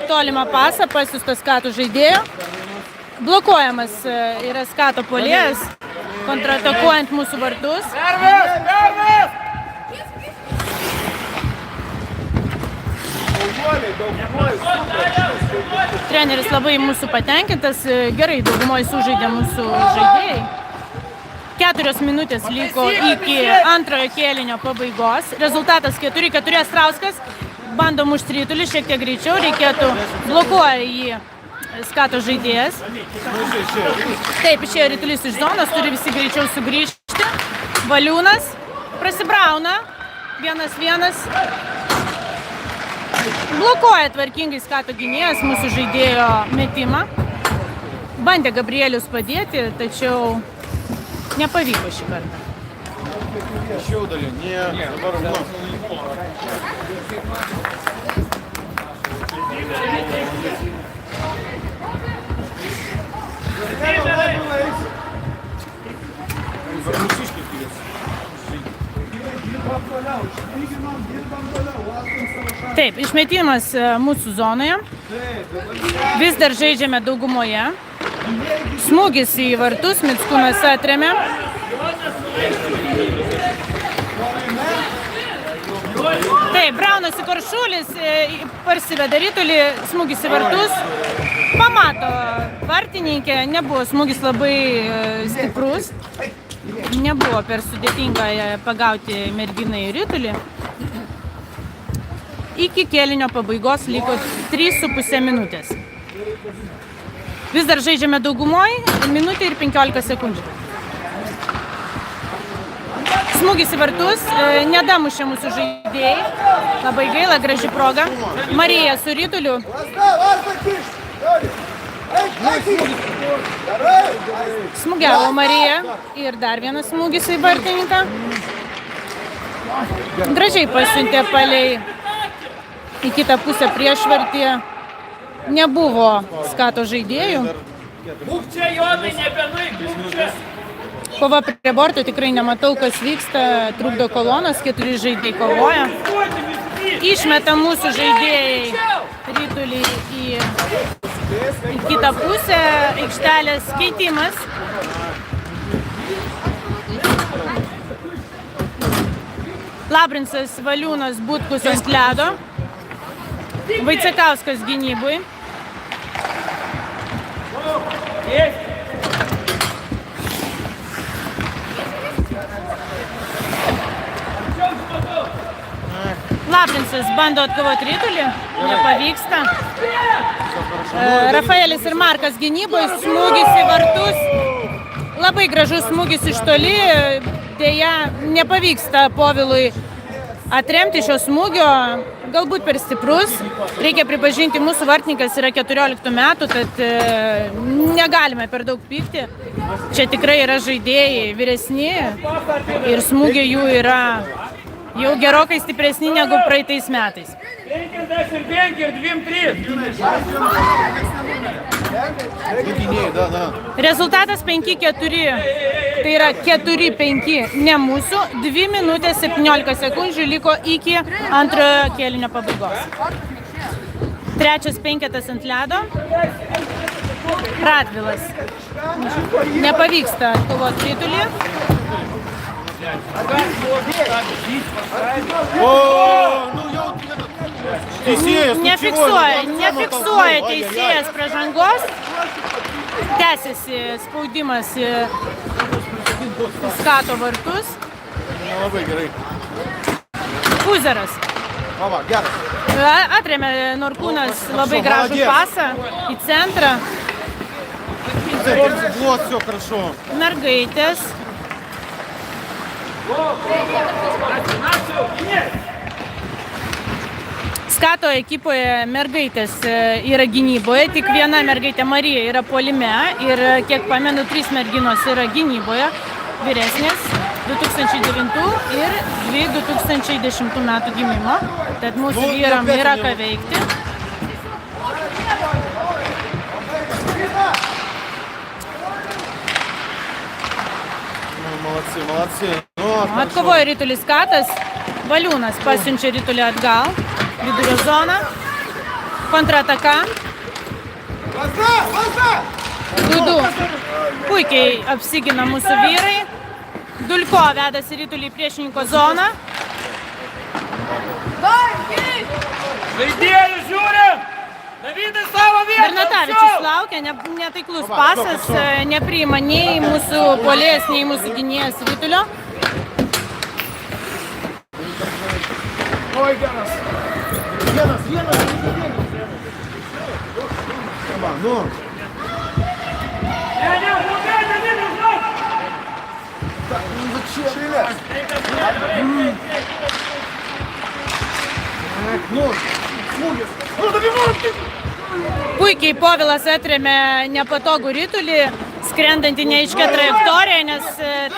tolimą pasą, pasiųstas Skato žaidėjo. Blokuojamas yra Skato puolėjas, kontratakuojant mūsų vartus. Treneris labai mūsų patenkintas, gerai daugumoje sužaidė mūsų žaidėjai. 4 minutės liko iki antrojo kėlinio pabaigos. Rezultatas 4-4. Astrauskas bando mušti ritulį šiek tiek greičiau, reikėtų blokuoja jį Skato žaidėjas. Taip, išėjo ritulys iš zonos, turi visi greičiau sugrįžti. Valiūnas prasibrauna, 1-1. Blokuoja tvarkingai Skato gynėjas mūsų žaidėjo metimą. Bandė Gabrielius padėti, tačiau nepavyko šį kartą. Еще удалил. Не, наоборот. Taip, išmetimas mūsų zonoje. Vis dar žaidžiame daugumoje. Smūgis į vartus, Mickūnas atremė. Taip, braunasi Karšulis, parsiveda ritulį, smūgis į vartus. Pamato vartininkė, nebuvo smūgis labai stiprus. Nebuvo per sudėtinga pagauti merginą į ritulį. Iki kėlinio pabaigos liko 3,5 minutės. Vis dar žaidžiame daugumoje, minutė ir 15 sekundžių. Smūgis į vartus, nedamušė mūsų žaidėjai. Labai gaila, graži proga. Marija su Rytuliu. Smūgiavo Marija ir dar vienas smūgis į vartininką. Gražiai pasiuntė palei į kitą pusę prieš vartį. Nebuvo Skato žaidėjų. Būk čia, Jonai, nebenuik, būk čia. Kova prie borto, tikrai nematau, kas vyksta. Trukdo kolonas, 4 žaidėjai kovoja. Išmeta mūsų žaidėjai Rytulį į kitą pusę. Aikštelės keitimas. Labrincas, Valiūnas, Butkus ant ledo. Vaicekauskas gynybui. Labrincas bando atkovoti Rytulį, nepavyksta. Rafaelis ir Markas gynyboje, smūgis į vartus. Labai gražus smūgis iš toli, dėja nepavyksta Povilui atremti šio smūgio, galbūt per stiprus. Reikia pripažinti, mūsų vartininkas yra 14 metų, tad negalime per daug pykti. Čia tikrai yra žaidėjai vyresni ir smūgiai jų yra jau gerokai stipresni negu praeitais metais. 55 ir 2-3. Rezultatas 5-4. Tai yra 4-5 ne mūsų. 2 minutės 17 sekundžių liko iki antrojo kėlinio pabaigos. Trečias penketas ant ledo. Radvilas. Nepavyksta atkovoti Rytulį. Nefiksuoja teisėjas pražangos. Tęsiasi spaudimas į Skato vartus. Labai gerai. Puzeras. Atrėmė Norkūnas labai gražų pasą į centrą. Mergaitės. Skato ekipoje mergaitės yra gynyboje, tik viena mergaitė Marija yra puolime ir kiek pamenu, 3 merginos yra gynyboje, vyresnės, 2009 ir 2 2010 metų gimimo, tad mūsų vyram yra ką veikti. Молодцы. Atkovoja Rytulis Skatas, Valiūnas pasiunčia Rytulį atgal, vidurio zoną, kontrataka. 2-2. Puikiai apsigina mūsų vyrai. Dulko vedasi Rytulį į priešininko zoną. Žaidėjų žiūrim! Davidai savo vietą! Bernatavičius laukia, netaiklus pasas, nepriima nei mūsų puolėjas, nei mūsų gynėjas Rytulio. Ой, Ганас. Ну. Puikiai Povilas atrėmė nepatogų Rytulį, skrendantį neaiškia trajektorija, nes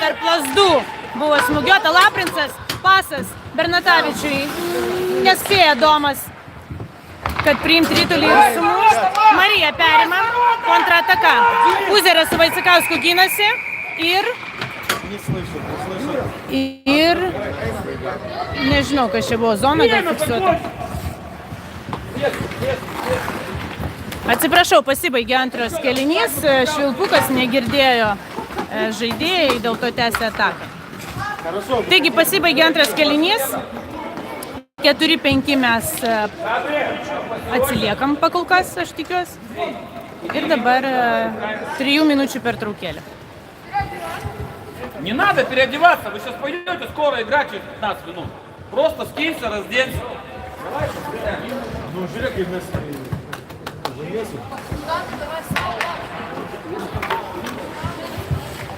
tarp lazdų buvo smūgiuota. Laprincas, pasas Bernatavičiui, nespėja Domas, kad priimti Rytulį ir sumušti. Marija perima, kontrataka. Puzeras su Vaicekausku gynasi ir nežinau, kas čia buvo, zona gal fiksuota. Atsiprašau, pasibaigė antras kėlinys, švilpukas negirdėjo žaidėjai, dėl to tęsė ataką. Taigi pasibaigė antras kėlinys, 4-5 mes atsiliekam pakolkas, aš tikiuosi, ir dabar 3 minučių pertraukėlė. Не надо переодеваться, вы сейчас пойдете скоро играть через 15 минут. Просто скинься, разденься. Nu, žiūrėk, kaip mes žaidėsim.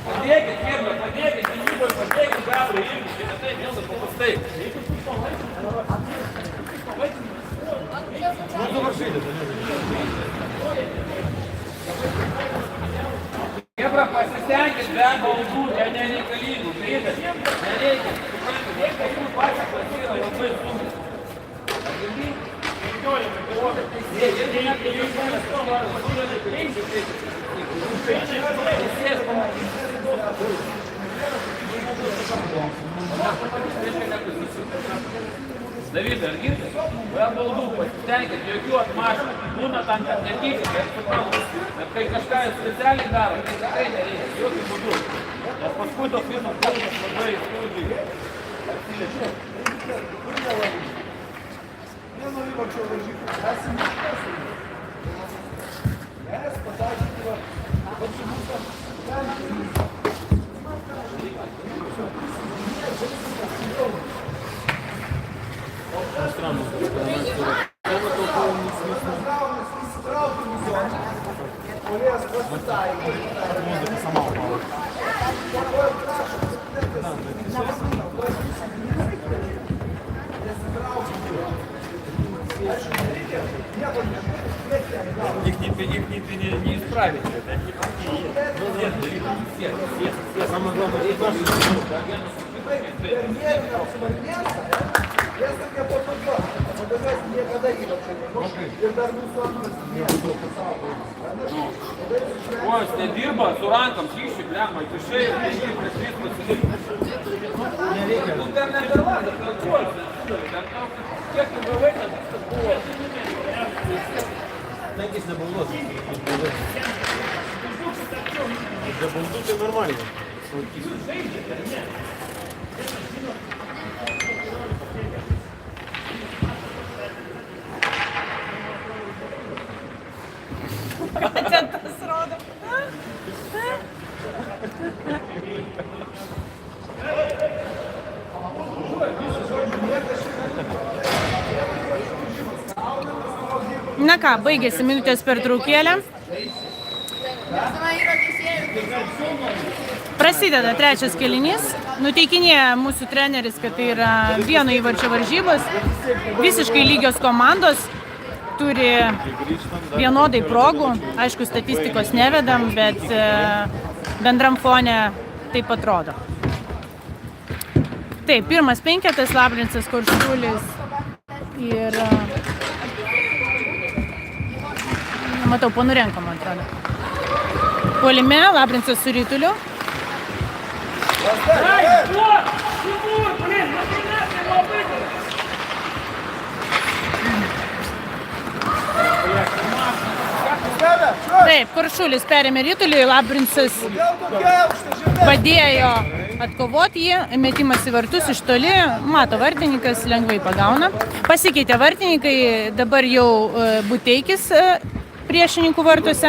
Padėkit, Kirba, padėkit, gynybai, padėkit, Gabriel, irgi, čia tai vėl paprastai. Nu, dabar žaidėte, Kirba, pasistengit, be baudų, nereikalingų, greitas, nereikia. Suprantate, jeigu pačią pasiyra labai sunku. Jeigu net jūs žmonės kalbate, pasiūlėte, reikia. Davidai, ar girdite? Be baudų, pasistengit, jokių atmašų, būna tam, kad netyčia, bet suprantu. Bet kai kažką specialiai daro, tai tikrai nereikia, jokių būdų. Nes paskui tos visos baudos labai skaudžiai atsiliečia. Vieno įvarčio varžybų esame iškesami. Mes pataikyti varžybų. Их не исправить, это не какие. Все. Самое главное, Если я попаду, показать никогда не вообще. Я даже не Ось, не dirba su rankom, kyšiu, blemą, kišai, ir prieš pasilikai. Nu, dar nedarvada, dar kuo. Kiek tu gavai, kad viskas buvo. Tankis nebaudos. Be baudų tai normaliai. Centas rodo. Na ką, baigėsi minutės pertraukėlė. Prasideda trečias kėlinys. Nuteikinėja mūsų treneris, kad tai yra vieno įvarčio varžybos. Visiškai lygios komandos. Turi vienodai progų. Aišku, statistikos nevedam, bet bendram fone taip atrodo. Taip, pirmas penketas, Labrincas, Koršulis ir... Matau, Ponurenko, man atrodo. Puolime, Labrincas su Rytuliu. Taip, Koršulis perėmė Rytulį, Labrincas padėjo atkovoti jį, metimas į vartus iš toli, mato vartininkas, lengvai pagauna. Pasikeitė vartininkai, dabar jau Buteikis priešininkų vartuose.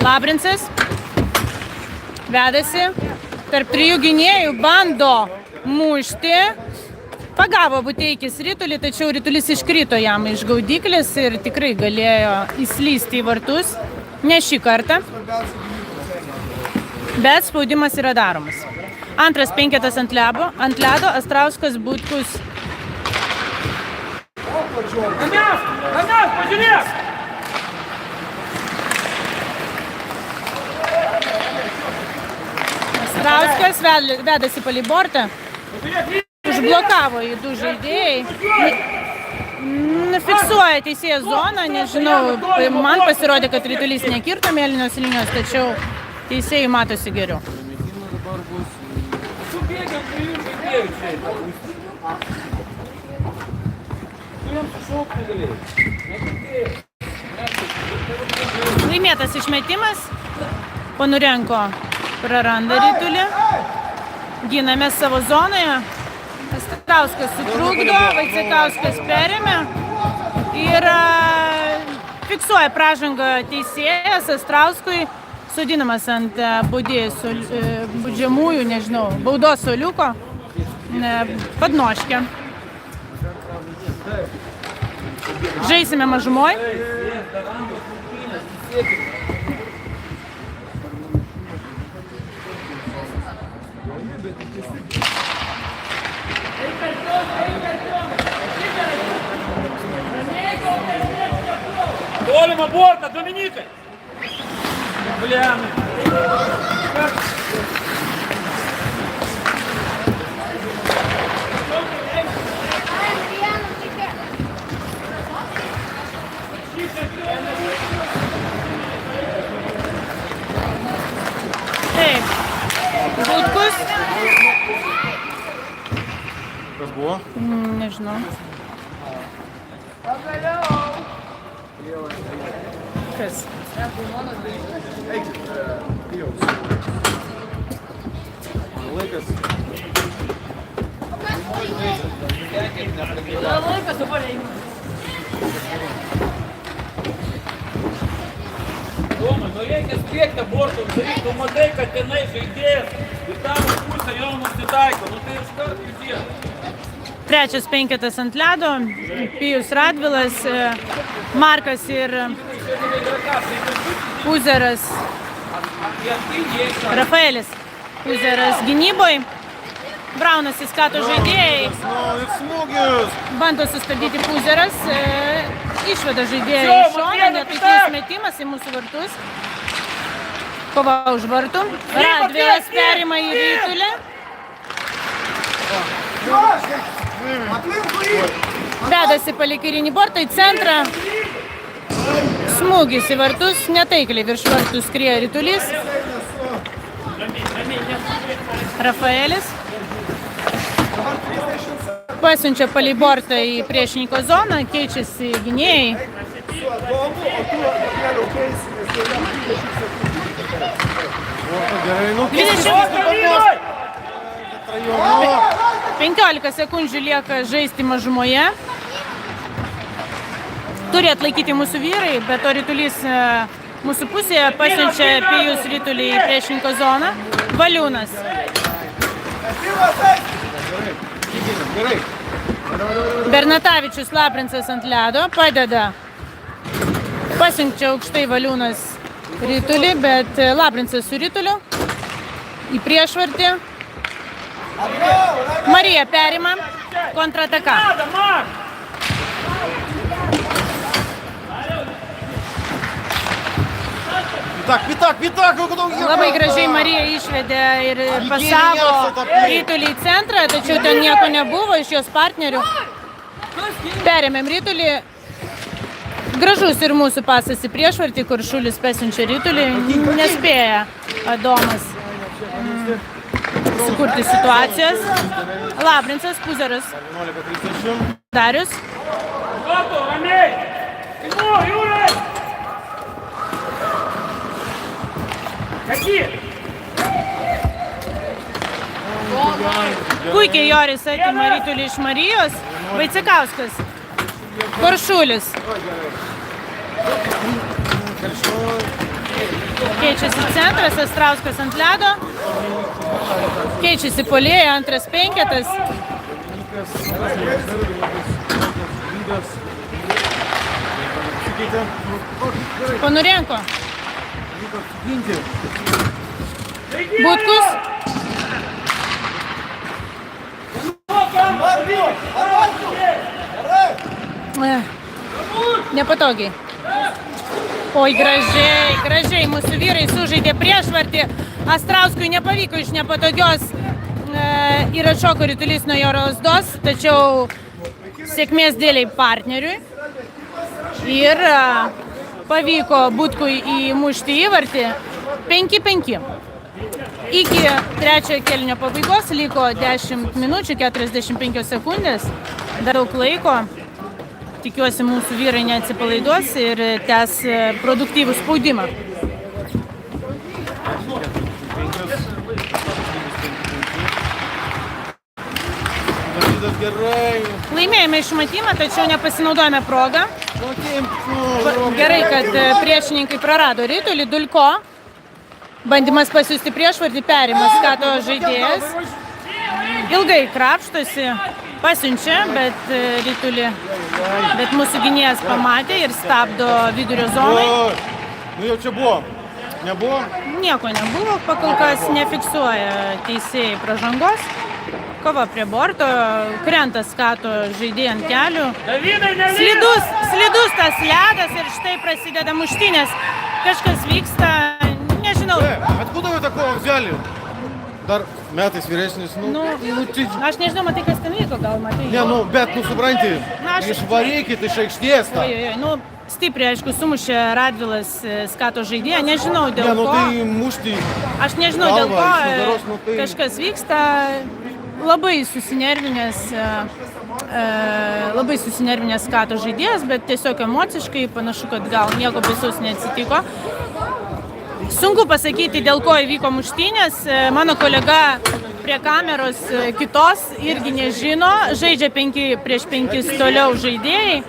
Labrincas vedasi tarp trijų gynėjų, bando mušti. Pagavo Buteikis Rytulį, tačiau Rytulis iškrito jam iš gaudyklės ir tikrai galėjo įslysti į vartus. Ne šį kartą, bet spaudimas yra daromas. Antras penketas ant ledo, Astrauskas, Butkus. Pažiūrėk! Astrauskas vedasi palei bortą. Užblokavo jį du žaidėjai. Fiksuoja teisėjas zoną, nežinau, man pasirodė, kad Rytulys nekirto mėlynos linijos, tačiau teisėjai matosi geriau. Laimėtas išmetimas. Ponurenko praranda Rytulį. giname savo zonoje. Astrauskas sutrukdo, Vaicekauskas perėmė ir fiksuoja pražangą teisėjas. Astrauskui sodinamas ant baudžiamųjų, nežinau, baudos suoliuko padnoškę. Žaisime mažumoj. Толим борта, Доминикой! Бля, Taip. Butkus. Kas buvo? Nežinau. Kas? Laikas. Tomai, nu reikia spiegti bortum, tu matai, kad tenai žaidėjas ir tavo pusę jau nusitaiko, nu tai iškart visiems. Trečias penketas ant ledo. Pijus Radvilas, Markas ir Puzeras. Rafaelis Puzeras gynyboje. Braunas įskato žaidėjai. Ir smūgius. Bando sustabdyti Puzeras. Išveda žaidėjai iš šono. Netaiklus metimas į mūsų vartus. Kova už vartų. Radvilas perima į rytulį. Vedasi palei kairinį bortą į centrą. Smūgis į vartus. Netaikliai virš vartų skrieja rytulys. Rafaelis pasiunčia palei bortą į priešininko zoną. Keičiasi gynėjai. Gerai, nu 15 sekundžių lieka žaisti mažumoje. Turi atlaikyti mūsų vyrai, bet to rytulys mūsų pusėje pasiunčia Pijus rytulį į priešininko zoną. Valiūnas. Bernatavičius Laprincas ant ledo padeda. Pasiunčia aukštai Valiūnas rytulį, bet Laprincas su rytuliu į priešvartį. Marija perima kontrataka. Vitak! Labai gražiai Marija išvedė ir pasavo rytulį į centrą, tačiau ten nieko nebuvo iš jos partnerių. Perėmėm rytulį. Gražus ir mūsų pasas į priešvartį, kur Šulis pasiunčia rytulį. Nespėja Adomas sukurti situacijos. Laprincas, Puzeras, Darius. Puikiai Joris atima rytulį iš Marijos. Vaicekauskas. Koršulis. Keičiasi centras, Astrauskas ant ledo. Keičiasi puolėjai, antras penketas. Ponurenko. Butkus. Nepatogiai. Oi, gražiai mūsų vyrai sužaidė priešvartį. Astrauskui nepavyko iš nepatogios ir atšoko rytulys nuo jo lazdos, tačiau sėkmės dėliai partneriui. Ir pavyko Butkui įmušti įvartį 5-5. Iki trečiojo kėlinio pabaigos liko 10 minučių 45 sekundės. Dar daug laiko. Tikiuosi, mūsų vyrai neatsipalaiduos ir tęs produktyvų spaudimą. gerai. Laimėjome išmatimą, tačiau nepasinaudojame progą. Gerai, kad priešininkai prarado ritulį. Dulko. Bandymas pasiųsti priešvartį, perimas Skato žaidėjas. Ilgai krapštosi, pasiunčia, bet ritulį. Bet mūsų gynėjas pamatė ir stabdo vidurio zonai. Nu jau čia buvo. Nebuvo? Nieko nebuvo, pakol kas nefiksuoja teisėjai pražangos. Kova prie borto, krenta Skato žaidėjai ant kelių. Slidus tas ledas ir štai prasideda muštynės. Kažkas vyksta, nežinau. Откуда вы такого взяли? Dar metais vyresnis, Aš nežinau, matai, kas ten vyko, gal matai. Ne, bet, supranti, išvarykit iš aikštės tą. Stipriai, aišku, sumušė Radvilas Skato žaidėją, nežinau dėl ko. Tai mušti. Aš nežinau dėl ko, kažkas vyksta. Labai susinervinęs Skato žaidėjas, bet tiesiog emociškai panašu, kad gal nieko baisaus neatsitiko. Sunku pasakyti, dėl ko įvyko muštynės. Mano kolega prie kameros kitos irgi nežino. Žaidžia 5 prieš 5 toliau žaidėjai.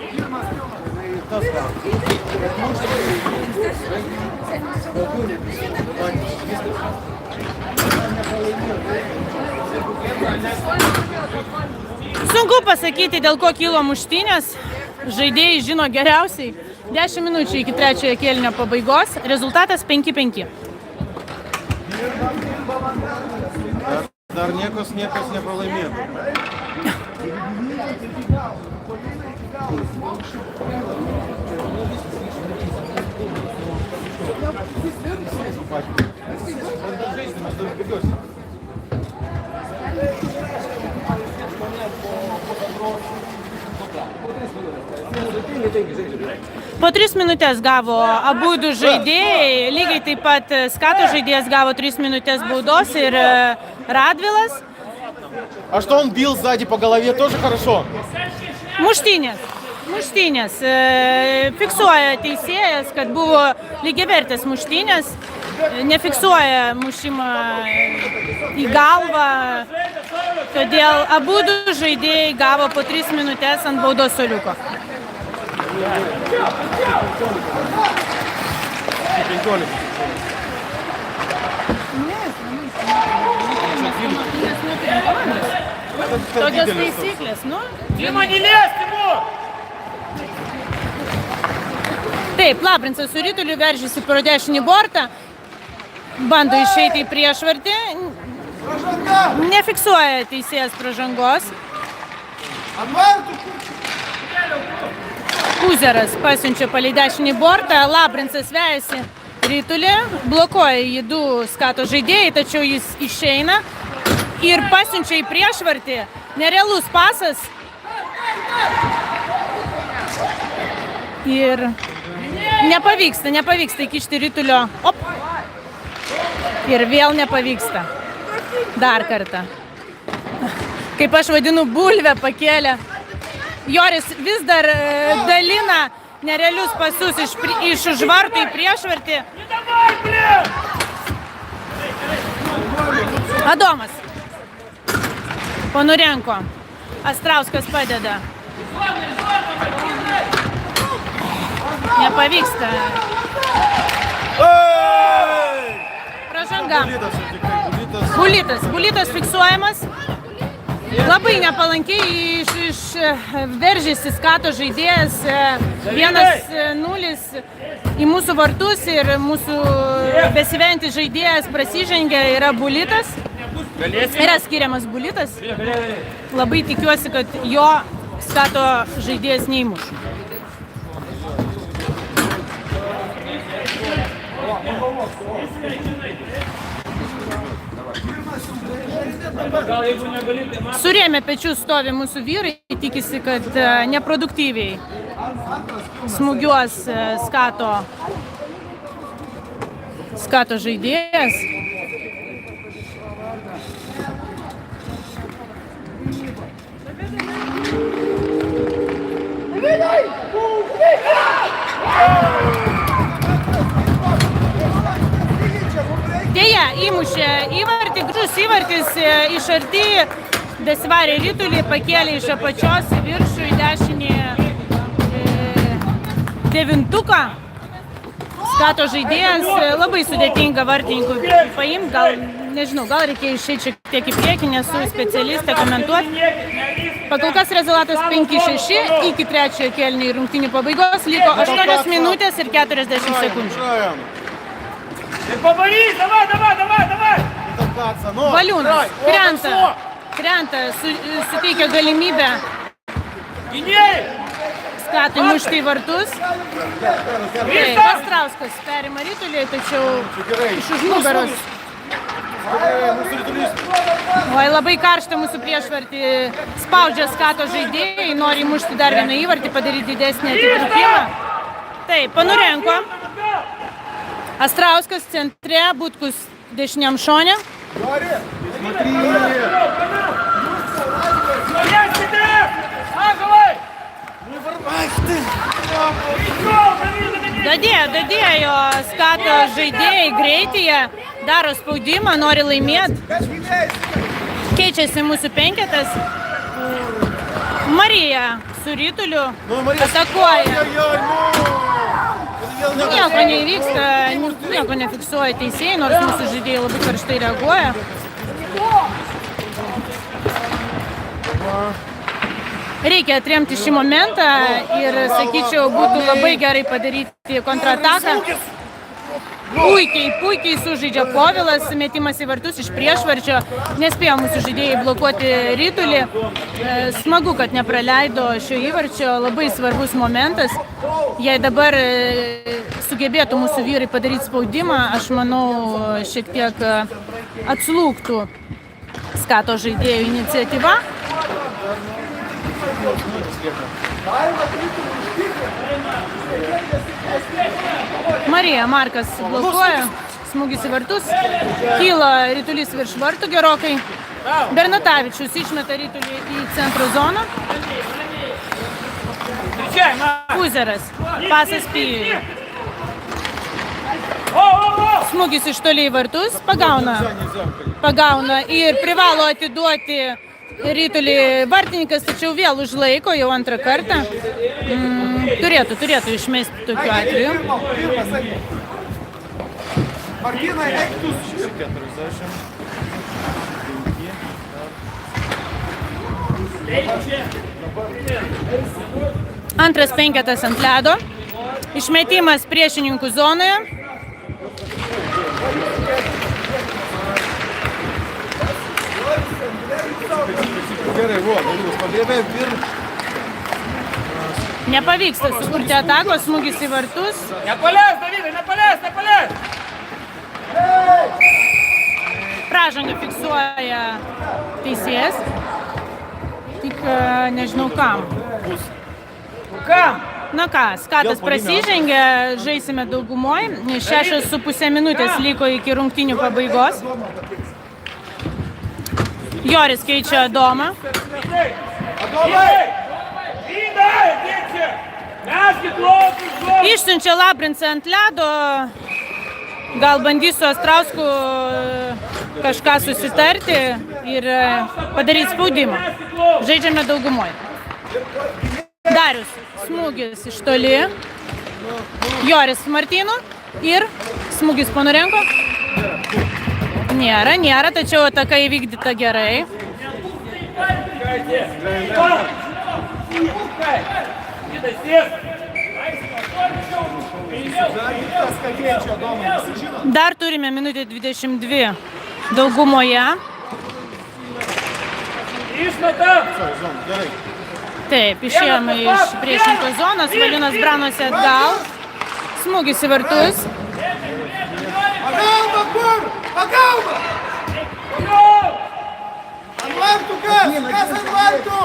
Sunku pasakyti, dėl ko kilo muštynės. Žaidėjai žino geriausiai. 10 minučių iki trečiojo kėlinio pabaigos. Rezultatas 5-5. Dar niekas nepralaimėjo. Po 3 minutės gavo abudu žaidėjai, lygiai taip pat Skato žaidėjas gavo 3 minutės baudos ir Radvilas. А что он бил сзади по голове, тоже хорошо? Muštynės. Fiksuoja teisėjas, kad buvo lygiavertės muštynės. Nefiksuoja mušimą į galvą. Todėl abudu žaidėjai gavo po 3 minutės ant baudos suoliuko. Tokios taisyklės, Taip, Labrincas su rituliu veržėsi pro dešinį bortą, bando išeiti į priešvartį, nefiksuoja teisėjas pražangos. Puzeras pasiunčia palei dešinį bortą, Labrincas vejasi ritulį, blokuoja jį 2 Skato žaidėjai, tačiau jis išeina ir pasiunčia į priešvartį. Nerealus pasas. Ir nepavyksta įkišti ritulio. Ir vėl nepavyksta. Dar kartą. Kaip aš vadinu, bulvę pakėlė. Joris vis dar dalina nerealius pasus iš už vartų į priešvartį. Adomas. Ponurenko. Astrauskas padeda. Nepavyksta. Pražanga. Bulitas fiksuojamas. Labai nepalankiai veržėsi Skato žaidėjas 1-0 į mūsų vartus ir mūsų besiventis žaidėjas prasižengė, yra Bulitas. Yra skiriamas Bulitas. Labai tikiuosi, kad jo Skato žaidėjas neįmuš. Surėmė pečius stovi mūsų vyrai, tikisi, kad neproduktyviai smūgiuos Skato žaidėjas. Deja, įmušė įvartį, gražus įvartis iš arti besivarė ritulį, pakėlė iš apačios į viršų į dešinį devintuką. Skato žaidėjas, labai sudėtinga vartininkui paimti, gal, nežinau, gal reikia išeiti šiek tiek į priekį, nesu specialistė komentuoti. Pakol kas rezultatas 5-6, iki trečiojo kėlinio rungtynių pabaigos liko 8 minutės ir 40 sekundžių. Valiūnas krenta, suteikia galimybę Skatui mušti į vartus. Astrauskas perima ritulį, tačiau iš už nugaros. Oi, labai karšta mūsų priešvartį. Spaudžia Skato žaidėjai, nori įmušti dar vieną įvartį, padaryti didesnį atitrūkimą. Taip, Panurenko. Astrauskas centre, Butkus dešiniam šone. Dadėjo Skato žaidėjai greityje, daro spaudimą, nori laimėti. Keičiasi mūsų penketas. Marija su rituliu atakuoja. Nieko neįvyksta, nieko nefiksuoja teisėjai, nors mūsų žaidėjai labai karštai reaguoja. Reikia atremti šį momentą ir, sakyčiau, būtų labai gerai padaryti kontrataką. Puikiai sužaidžia Povilas, metimas į vartus iš priešvarčio, nespėjo mūsų žaidėjai blokuoti ritulį. Smagu, kad nepraleido šio įvarčio, labai svarbus momentas. Jei dabar sugebėtų mūsų vyrai padaryti spaudimą, aš manau, šiek tiek atslūgtų Skato žaidėjų iniciatyva. Marija Markas blokuoja, smūgis į vartus, kyla ritulys virš vartų gerokai. Bernatavičius išmeta ritulį į centro zoną. Puzeras, pasas Pijui. Smūgis iš toli į vartus, pagauna ir privalo atiduoti ritulį vartininkas, tačiau vėl užlaiko jau antrą kartą. Turėtų išmesti tokiu atveju. Antras penketas ant ledo. Išmetimas priešininkų zonoje. Nepavyksta sukurti atakos, smūgis į vartus. Nepaleis, Davidai, nepaleis! Pražangą fiksuoja teisėjas. Tik nežinau kam. Na ką, Skatas prasižengė, žaisime daugumoj. 6,5 minutės liko iki rungtynių pabaigos. Joris keičia Adomą. Išsiunčia Labrincą ant ledo. Gal bandys su Astrausku kažką susitarti ir padaryti spaudimą. Žaidžiame daugumoj. Darius, smūgis iš toli. Joris Martynu ir smūgis Panurenko. Nėra, tačiau ataka įvykdyta gerai. Dar turime minutę 22 daugumoje. Taip, išėjome iš priešininkų zonos, Valiūnas branosi atgal. Smūgis į vartus. Pagalba! Ant vartų kas? Kas ant vartų?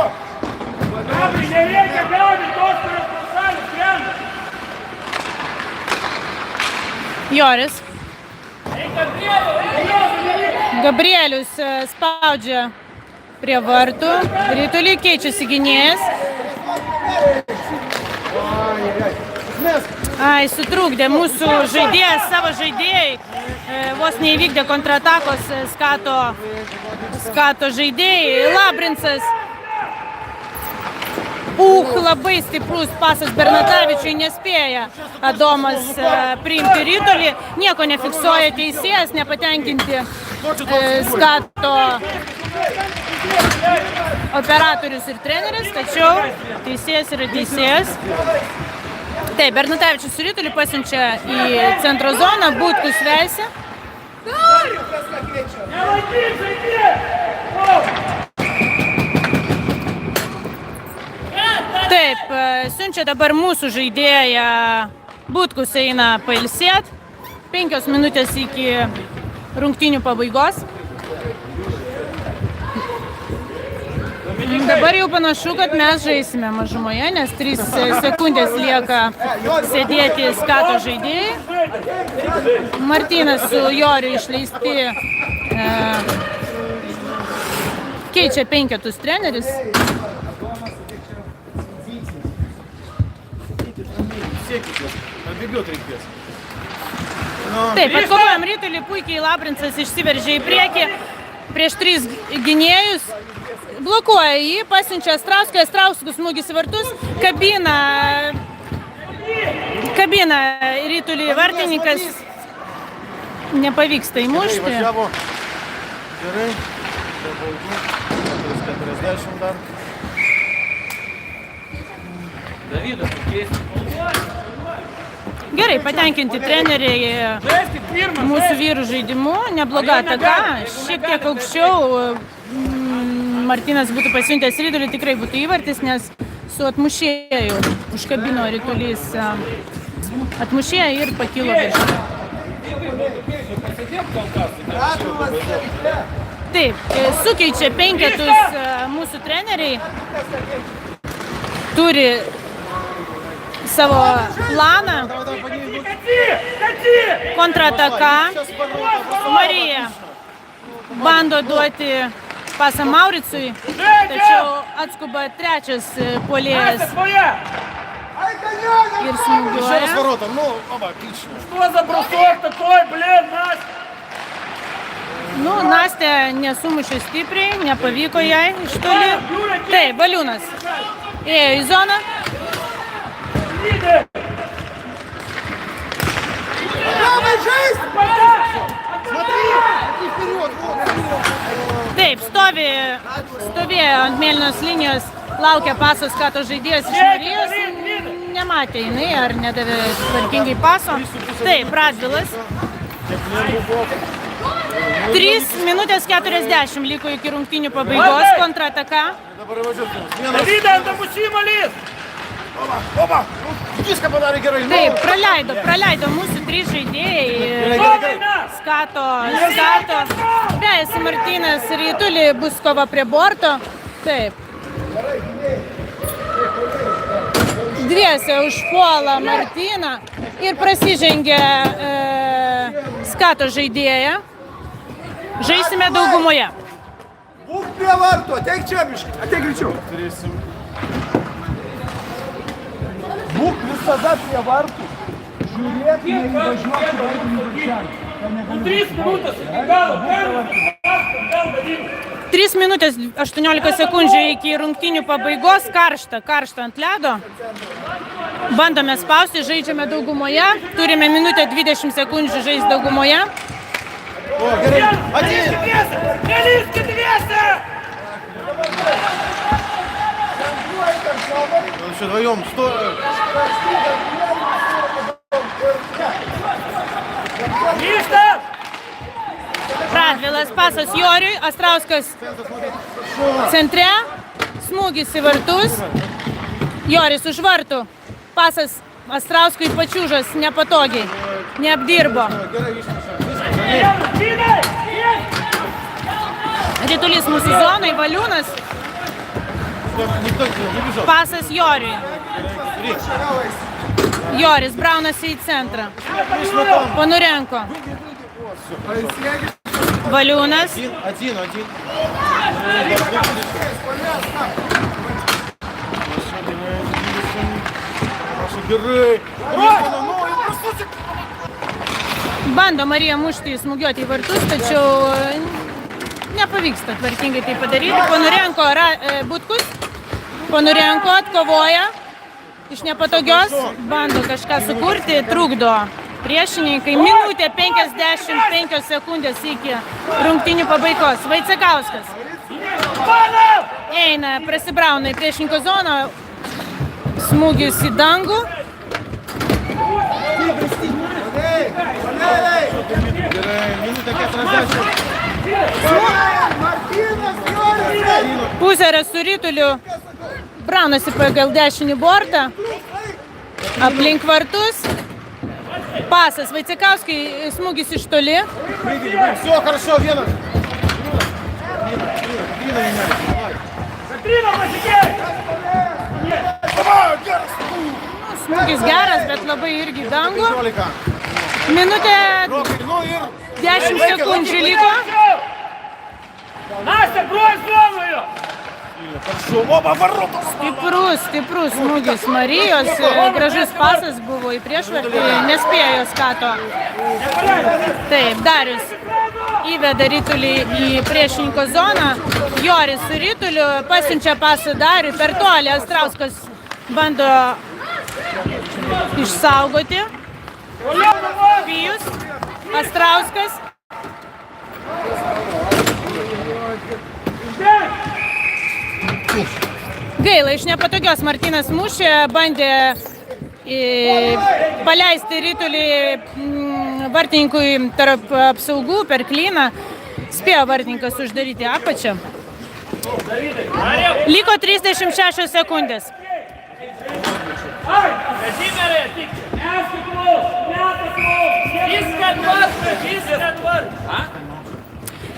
Nereikia gaudyti tos, kurios pro šalį krenta. Joris. Gabrielius spaudžia prie vartų. Ritulį keičiasi gynėjas. Sutrukdė mūsų žaidėjas, savo žaidėjai. vos neįvykdė kontratakos skato žaidėjai. Labrincas. Labai stiprus pasas Bernatavičiui, nespėja Adomas priimti ritulį. Nieko nefiksuoja teisėjas, nepatenkinti skato operatorius ir treneris, tačiau teisėjas yra teisėjas. Taip, Bernatavičius su ritulį pasiunčia į centro zoną, Butkus veisia. Taip, siunčia dabar mūsų žaidėją, Butkus eina pailsėt. 5 minutės iki rungtynių pabaigos. Dabar jau panašu, kad mes žaisime mažumoje, nes 3 sekundės lieka sėdėti skato žaidėjai. Martynas su Joriu išleisti, keičia 5 treneris. Taip, atkovojam ritulį, puikiai Labrincas išsiveržė į priekį prieš 3 gynėjus. Blokuoja jį, pasiunčia Astrauskui, Astrauskus smūgis į vartus, kabina ritulį vartininkas, nepavyksta įmušti. Gerai, 40 dar. Gerai, patenkinti treneriai mūsų vyrų žaidimu, nebloga ataka, šiek tiek aukščiau. Martynas būtų pasiuntęs ritulį, tikrai būtų įvartis, nes su atmušėju užkabino ritulys atmušėją ir pakilo virš. Taip, sukeičia 5 mūsų treneriai, turi savo planą, kontrataka, Marija bando duoti pasą Mauricui, tačiau atskuba 3 puolėjas ir smūgiuoja. Nastė nesumušė stipriai, nepavyko jai iš toli. Taip, Valiūnas ėjo į zoną. Taip, stovėjo ant mėlynos linijos, laukia paso skato žaidėjas iš Marijos, nematė jinai ar nedavė tvarkingai paso. Taip, Radvilas. 3 minutės 40 liko iki rungtynių pabaigos, kontrataka. Taip, praleido mūsų 3 žaidėjai. Skato. Vejasi Martynas ritulį, bus kova prie borto. Taip. Dviese užpuola Martyną ir prasižengia skato žaidėją. Žaisime daugumoje. Būk prie vartų, ateik čia biškai, ateik greičiau. Būk visada prie vartų, žiūrėk, neįvažiuok į vartų. 3 minutės iki galo, 3 minutės 18 sekundžių iki rungtynių pabaigos, karšta ant ledo. Bandome spausti, žaidžiame daugumoje, turime minutę 20 sekundžių žaisti daugumoje. Nelyskit dviese! Čia dvajom stoja. Grįžtam! Radvilas, pasas Joriui, Astrauskas centre, smūgis į vartus, Joris už vartų, pasas Astrauskui pačiūžas nepatogiai, neapdirbo. Ritulys mūsų zonai, Valiūnas, pasas Joriui. Joris braunasi į centrą. Ponurenko. Valiūnas. Bando Marija mušti, smūgiuoti į vartus, tačiau nepavyksta tvarkingai tai padaryti. Ponurenko Butkus, Ponurenko atkovoja iš nepatogios, bando kažką sukurti, trukdo priešininkai. Minutė 55 sekundės iki rungtynių pabaigos. Vaicekauskas eina, prasibrauna į priešininko zoną, smūgis į dangų. Puzerė su Rituliu braunasi pagal dešinį bortą, aplink vartus. Pasas Vaicekauskai, smūgis iš toli. Все, хорошо, vienas. Smūgis geras, bet labai irgi dangų. Minutė 10 sekundžių liko. Настя, брось новую! Stiprus smūgis Marijos, gražus pasas buvo į priešvartį, nespėjo jos kato. Taip, Darius įveda Ritulį į priešininko zoną, Joris su Rituliu pasiunčia pasą Dariui, per tolį Astrauskas bando išsaugoti. Pijus, Astrauskas. Gaila, iš nepatogios Martynas mušė, bandė paleisti Ritulį vartininkui tarp apsaugų per klyną. Spėjo vartininkas uždaryti apačią. Liko 36 sekundės.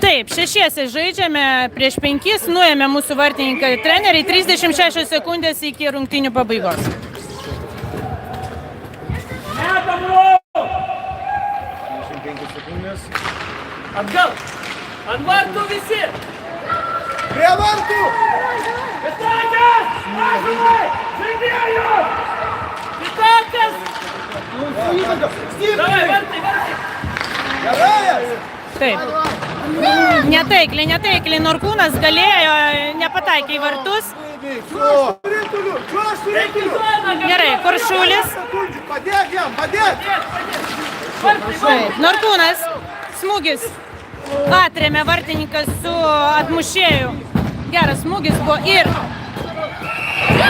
Taip, šešiese žaidžiame prieš 5, nuėmė mūsų vartininką treneriai, 36 sekundės iki rungtynių pabaigos. Atgal! Ant vartų visi! Prie vartų! Pitakas! Mažumai! Žaidėjų! Pitakas! Davai, vartai! Gerai! Taip. Netaikliai Norkūnas galėjo, nepataikė į vartus. Gerai, Kuršulis. Padėk jam, padėk! Taip, Norkūnas, smūgis. Atrėmė vartininkas su atmušėju. Geras smūgis buvo ir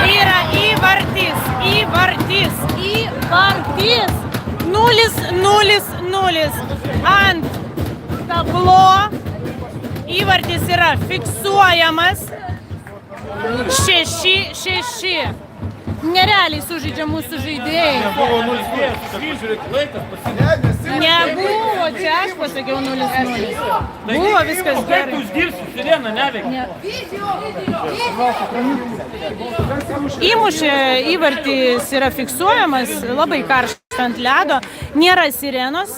yra į vartys. 0-0-0. Ant tablo įvartis yra fiksuojamas. 6-6. Nerealiai sužaidžia mūsų žaidėjai. Nebuvo, čia aš pasakiau 0-0. Buvo viskas gerai. Uždirbsiu, sirena neveikia. Įmušė įvartis yra fiksuojamas, labai karšta ant ledo. Nėra sirenos,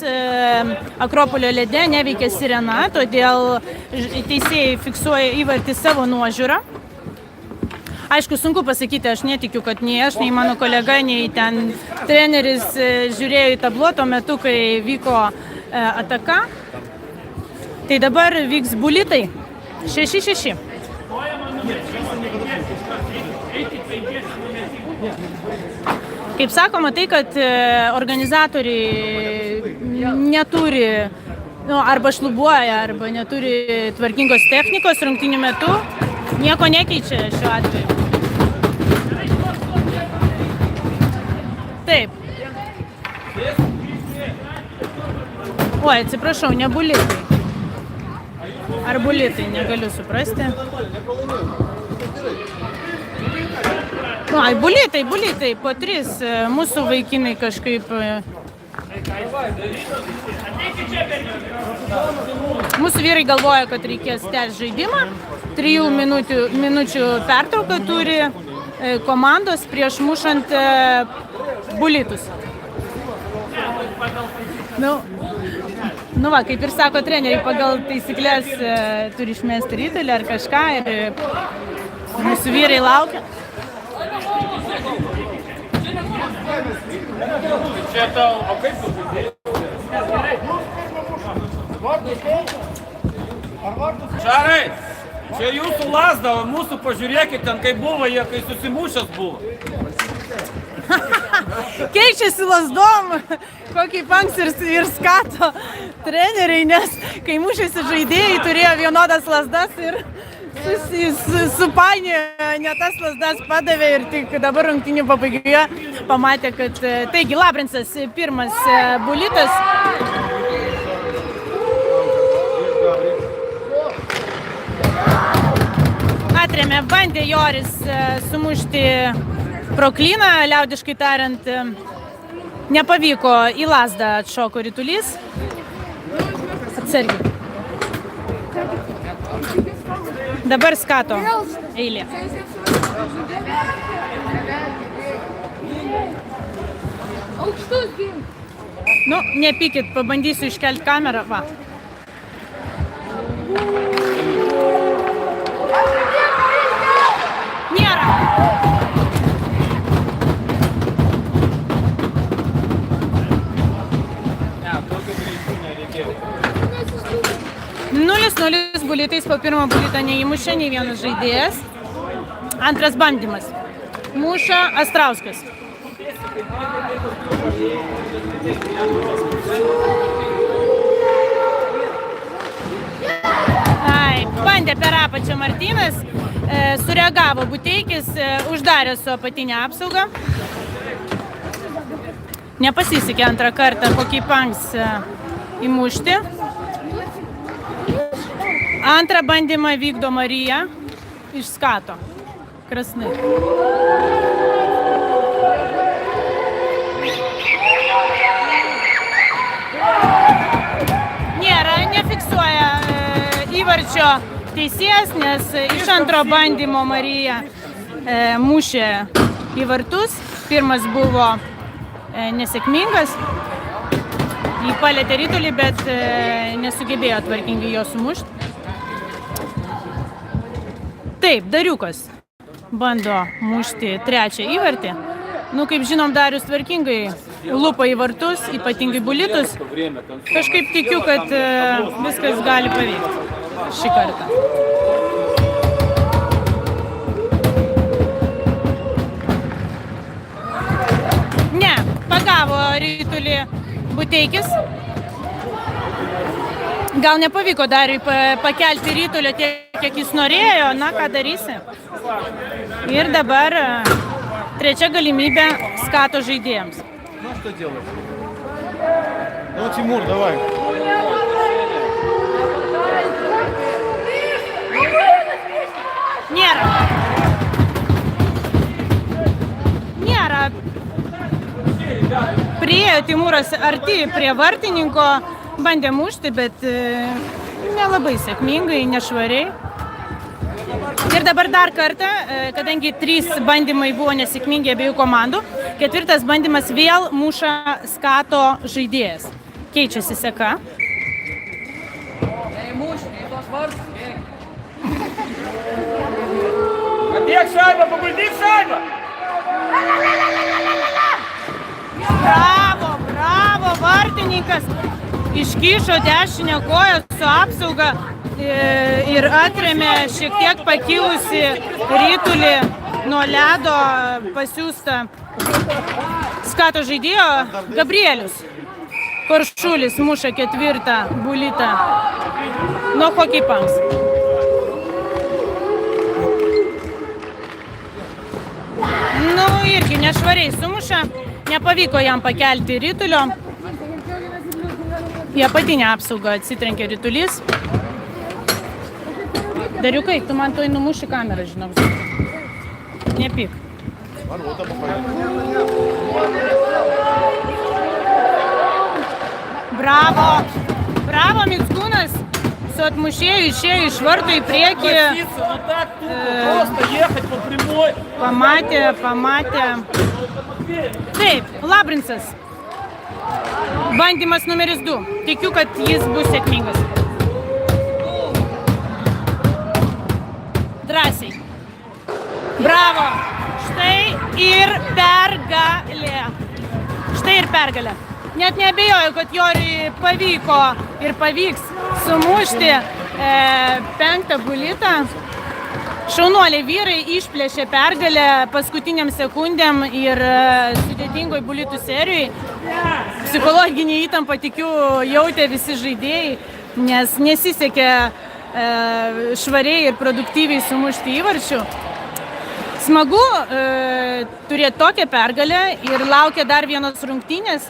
Akropolio lede neveikia sirena, todėl teisėjai fiksuoja įvartį savo nuožiūrą. Aišku, sunku pasakyti, aš netikiu, kad nei aš, nei mano kolega, nei ten treneris žiūrėjo į tablo tuo metu, kai vyko ataka. Tai dabar vyks bulitai. 6-6. Kaip sakoma, tai, kad organizatoriai neturi, arba šlubuoja, arba neturi tvarkingos technikos rungtynių metu, nieko nekeičia šiuo atveju. Taip. Oi, atsiprašau, ne bulitai. Ar bulitai, negaliu suprasti. Ai, bulitai, po 3. Mūsų vaikinai kažkaip... Mūsų vyrai galvoja, kad reikės tęsti žaidimą. 3 minučių pertrauką turi komandos prieš mušant bulitus. Nu va, kaip ir sako treneriai, pagal taisyklės turi išmesti Ritulį ar kažką ir mūsų vyrai laukia. Čia tau, o kaip tu žaidėjai? Šarai, čia jūsų lasda, o mūsų pažiūrėkit ten, kai buvo, jie kai susimušęs buvo. Keičiasi lasdom, kokį Punks ir Skato treneriai, nes kai mušėsi žaidėjai, turėjo vienodas lasdas ir supainiojo, ne tas lasdas padavė ir tik dabar rungtynių pabaigoje pamatė, kad taigi Labrincas pirmas bulitas. Atrėmė, bandė Joris sumušti proklyną, liaudiškai tariant, nepavyko, į lasdą atšoko ritulys. Atsargiai. Dabar Skato eilė. Aukštus gink. Nu, nepykit, pabandysiu iškelti kamerą, va. Nėra. Ne, tokio greičių nereikėjo. 0-0 bulitais po pirmo bulito neįmušė nei vienas žaidėjas. Antras bandymas. Muša Astrauskas. Bandė per apačią Martynas, sureagavo Buteikis, uždarė su apatinė apsauga. Nepasisekė antrą kartą kokį Punks įmušti. Antrą bandymą vykdo Marija iš Skato. Krasnai. Nėra, nefiksuoja įvarčio teisėjas, nes iš antro bandymo Marija mušė į vartus. Pirmas buvo nesėkmingas. Jį palėtė ritulį, bet nesugebėjo tvarkingai jo sumušti. Taip, Dariukas bando mušti trečią įvartį. Nu, kaip žinom, Darius tvarkingai lupa į vartus, ypatingai bulitus. Kažkaip tikiu, kad viskas gali pavykti šį kartą. Ne, pagavo ritulį Buteikis. Gal nepavyko Dariui pakelti ritulio tiek, kiek jis norėjo, na ką darysi. Ir dabar trečia galimybė Skato žaidėjams. Ну что делать? Ну, Тимур, давай. Nėra. Nėra. Priėjo Timūras arti prie vartininko, bandė mušti, bet nelabai sėkmingai, nešvariai. Ir dabar dar kartą, kadangi 3 bandymai buvo nesėkmingi abiejų komandų, 4 bandymas vėl muša Skato žaidėjas. Keičiasi seka. Padėk šaibą, paguldyk šaibą! Bravo, bravo, vartininkas iškišo dešinę koją su apsauga ir atrėmė šiek tiek pakilusi ritulį nuo ledo pasiųstą Skato žaidėjo. Gabrielius Koršulis muša 4 bulitą nuo Hockey Punks. Nu, irgi nešvariai sumuša, nepavyko jam pakelti ritulio. Į apatinę apsaugą atsitrenkė ritulys. Dariukai, tu man toj numuši kamerą, žinok. Nepyk. Bravo! Bravo, Mickūnas su atmušėju išėjo iš vartų į priekį. Pamatė. Taip, Labrincas. Bandymas numeris 2. Tikiu, kad jis bus sėkmingas. Drąsiai. Bravo. Štai ir pergalė. Net neabejoju, kad Joriui pavyko ir pavyks sumušti 5 bulitą. Šaunuoliai vyrai išplėšė pergalę paskutiniam sekundėm ir sudėtingoj bulitų serijai. Psichologinį įtampą, tikiu, jautė visi žaidėjai, nes nesisekė švariai ir produktyviai sumušti įvarčių. Smagu turėti tokią pergalę ir laukia dar vienos rungtynės.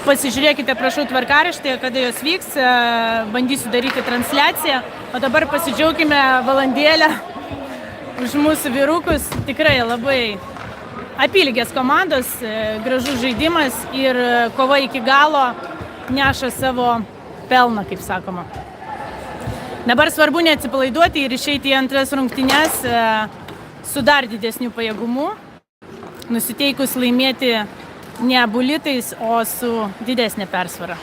Pasižiūrėkite, prašau, tvarkaraštį, kada jos vyks, bandysiu daryti transliaciją, o dabar pasidžiaugime valandėlę už mūsų vyrukus. Tikrai labai apylygės komandos, gražus žaidimas ir kova iki galo neša savo pelną, kaip sakoma. Dabar svarbu neatsipalaiduoti ir išeiti į antras rungtynes su dar didesniu pajėgumu, nusiteikus laimėti ne bulitais, o su didesnė persvara.